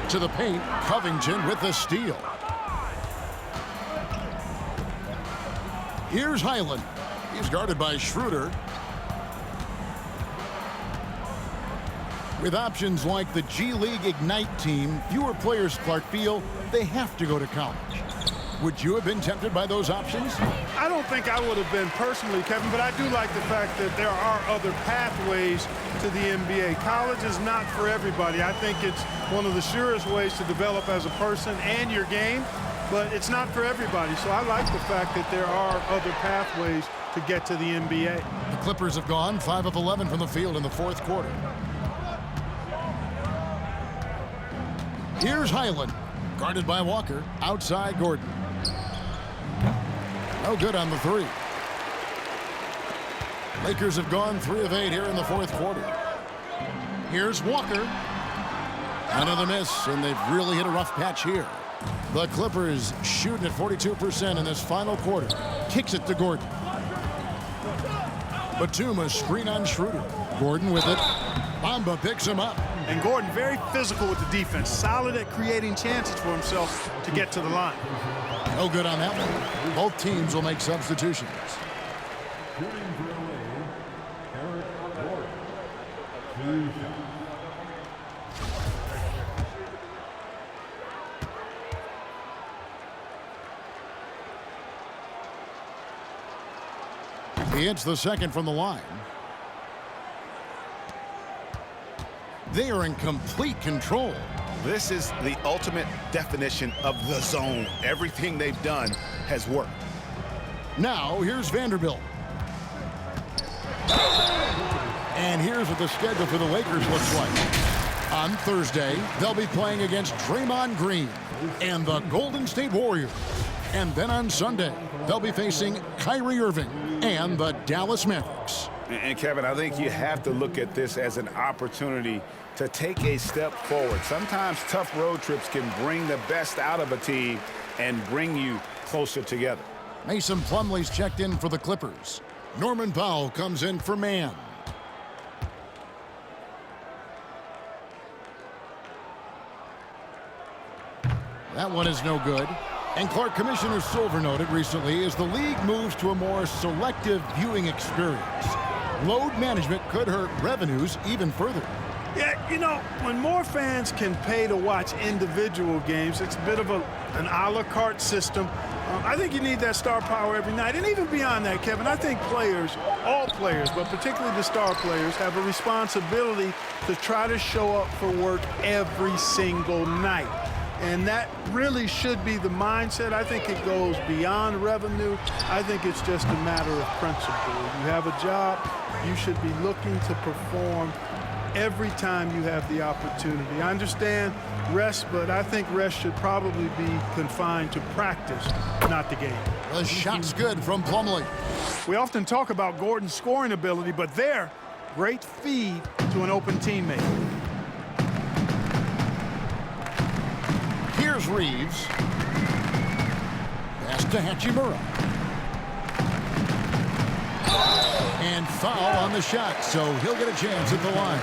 To the paint. Covington with the steal. Here's Highland. He's guarded by Schroeder. With options like the G League Ignite team, fewer players, Clark, feel they have to go to college. Would you have been tempted by those options? I don't think I would have been personally, Kevin, but I do like the fact that there are other pathways to the NBA. College is not for everybody. I think it's one of the surest ways to develop as a person and your game, but it's not for everybody. So I like the fact that there are other pathways to get to the NBA. The Clippers have gone 5 of 11 from the field in the fourth quarter. Here's Highland, guarded by Walker, outside Gordon. No good on the three. Lakers have gone 3 of 8 here in the fourth quarter. Here's Walker. Another miss, and they've really hit a rough patch here. The Clippers shooting at 42% in this final quarter. Kicks it to Gordon. Batum, a screen on Schroeder. Gordon with it. Bamba picks him up. And Gordon very physical with the defense, solid at creating chances for himself to get to the line. No good on that one. Both teams will make substitutions. He hits the second from the line. They are in complete control. This is the ultimate definition of the zone. Everything they've done has worked. Now, here's Vanderbilt. And here's what the schedule for the Lakers looks like. On Thursday, they'll be playing against Draymond Green and the Golden State Warriors. And then on Sunday, they'll be facing Kyrie Irving and the Dallas Mavericks. And Kevin, I think you have to look at this as an opportunity to take a step forward. Sometimes tough road trips can bring the best out of a team and bring you closer together. Mason Plumlee's checked in for the Clippers. Norman Powell comes in for Mann. That one is no good. And Clark, Commissioner Silver noted recently as the league moves to a more selective viewing experience, load management could hurt revenues even further. Yeah, you know, when more fans can pay to watch individual games, it's a bit of an a la carte system. I think you need that star power every night. And even beyond that, Kevin, I think players, all players, but particularly the star players, have a responsibility to try to show up for work every single night. And that really should be the mindset. I think it goes beyond revenue. I think it's just a matter of principle. If you have a job, you should be looking to perform every time you have the opportunity. I understand rest, but I think rest should probably be confined to practice, not the game. The shot's good from Plumlee. We often talk about Gordon's scoring ability, but there, great feed to an open teammate. Here's Reeves. Pass to Hachimura. And foul on the shot, so he'll get a chance at the line.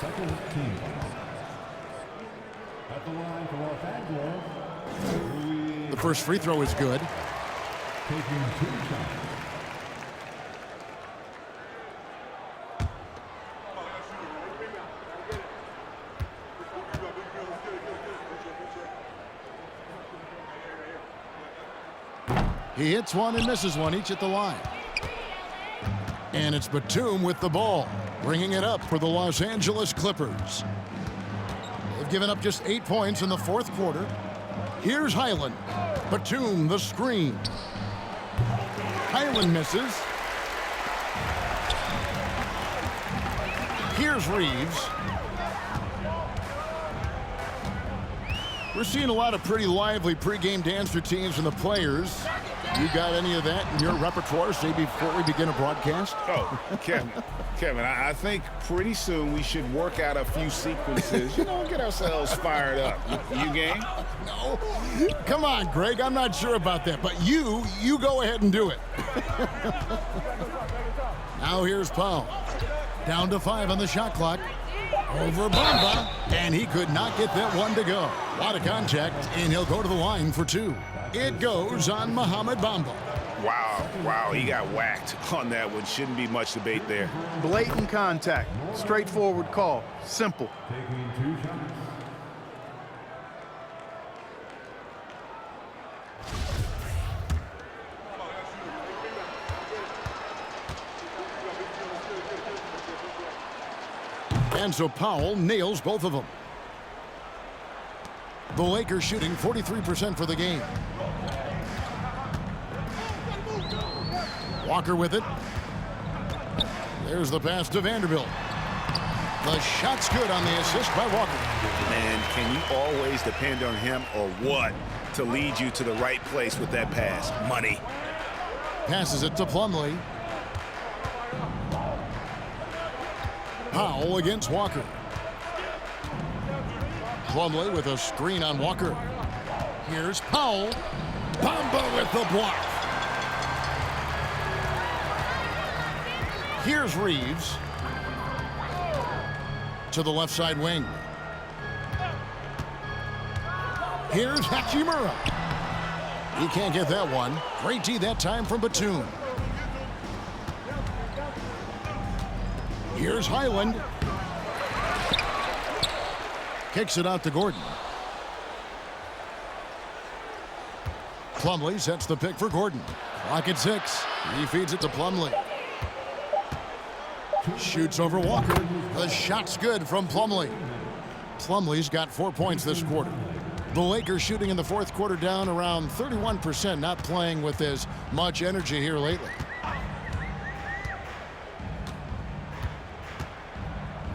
Second team. At the line for Los Angeles. The first free throw is good. Taking 2 shots. He hits one and misses one, each at the line. And it's Batum with the ball, bringing it up for the Los Angeles Clippers. They've given up just 8 points in the fourth quarter. Here's Highland. Batum, the screen. Highland misses. Here's Reeves. We're seeing a lot of pretty lively pregame dance routines from the players. You got any of that in your repertoire, say, before we begin a broadcast? Oh, Kevin, I think pretty soon we should work out a few sequences, get ourselves fired up. You game? No. Come on, Greg, I'm not sure about that, but you go ahead and do it. Now here's Powell. Down to 5 on the shot clock. Over Bamba, and he could not get that one to go. A lot of contact, and he'll go to the line for 2. It goes on Mohamed Bamba. Wow, he got whacked on that one. Shouldn't be much debate there. Blatant contact. Straightforward call. Simple. Taking 2 shots. And so Powell nails both of them. The Lakers shooting 43% for the game. Walker with it. There's the pass to Vanderbilt. The shot's good on the assist by Walker. Man, can you always depend on him or what to lead you to the right place with that pass? Money. Passes it to Plumlee. Powell against Walker. Plumlee with a screen on Walker. Here's Powell. Bamba with the block. Here's Reeves. To the left side wing. Here's Hachimura. He can't get that one. Great D that time from Batum. Here's Highland. Kicks it out to Gordon. Plumlee sets the pick for Gordon. Clock at 6. He feeds it to Plumlee. Shoots over Walker. The shot's good from Plumlee. Plumlee's got 4 points this quarter. The Lakers shooting in the fourth quarter down around 31%, not playing with as much energy here lately.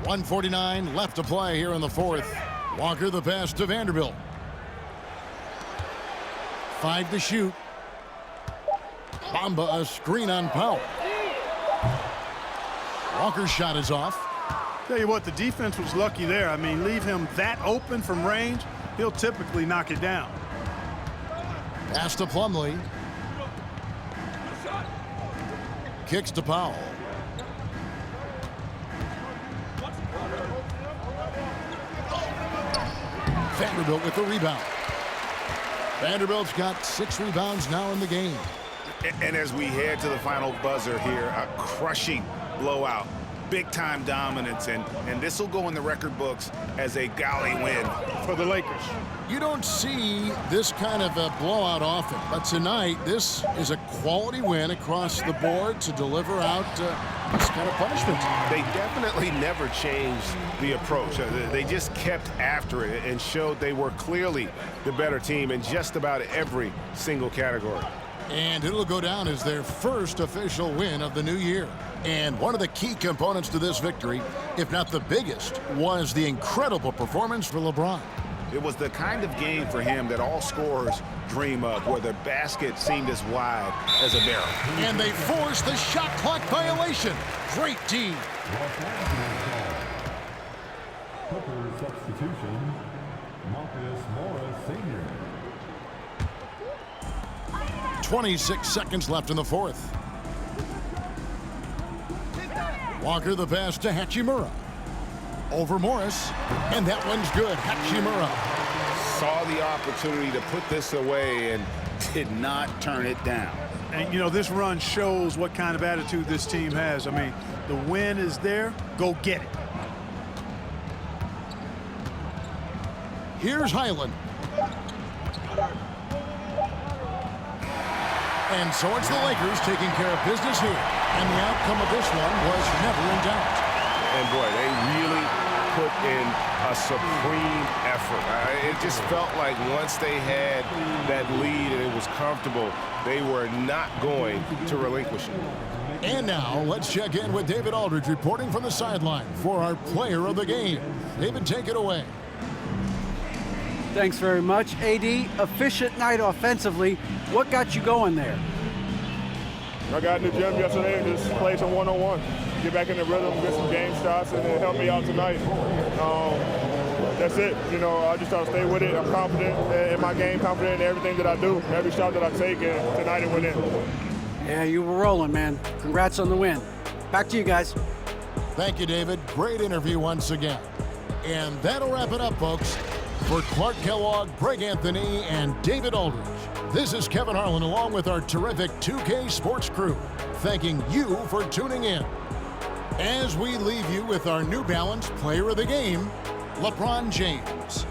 1:49 left to play here in the fourth. Walker the pass to Vanderbilt. 5 to shoot. Bamba a screen on Powell. Walker's shot is off. Tell you what, the defense was lucky there. I mean, leave him that open from range, he'll typically knock it down. Pass to Plumlee. Kicks to Powell. Vanderbilt with the rebound. Vanderbilt's got 6 rebounds now in the game. And as we head to the final buzzer here, a crushing blowout, big-time dominance, and this will go in the record books as a golly win for the Lakers. You don't see this kind of a blowout often, but tonight this is a quality win across the board to deliver out this kind of punishment. They definitely never changed the approach. They just kept after it and showed they were clearly the better team in just about every single category. And it'll go down as their first official win of the new year. And one of the key components to this victory, if not the biggest, was the incredible performance for LeBron. It was the kind of game for him that all scorers dream of, where the basket seemed as wide as a barrel. And they forced the shot clock violation. Great D. Clippers substitution, Marcus Morris Sr. 26 seconds left in the fourth. Walker the pass to Hachimura. Over Morris, and that one's good. Hachimura Saw the opportunity to put this away and did not turn it down. And, you know, this run shows what kind of attitude this team has. I mean, the win is there. Go get it. Here's Highland. And so it's the Lakers taking care of business here. And the outcome of this one was never in doubt. And boy, they really put in a supreme effort. It just felt like once they had that lead and it was comfortable, they were not going to relinquish it. And now, let's check in with David Aldridge reporting from the sideline for our player of the game. David, take it away. Thanks very much, AD. Efficient night offensively. What got you going there? I got in the gym yesterday and just played some one-on-one. Get back in the rhythm, get some game shots, and it helped me out tonight. That's it. You know, I just try to stay with it. I'm confident in my game, confident in everything that I do, every shot that I take, and tonight it went in. Yeah, you were rolling, man. Congrats on the win. Back to you guys. Thank you, David. Great interview once again. And that'll wrap it up, folks. For Clark Kellogg, Greg Anthony, and David Aldridge, this is Kevin Harlan along with our terrific 2K Sports crew, thanking you for tuning in. As we leave you with our New Balance Player of the Game, LeBron James.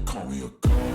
Call me a god.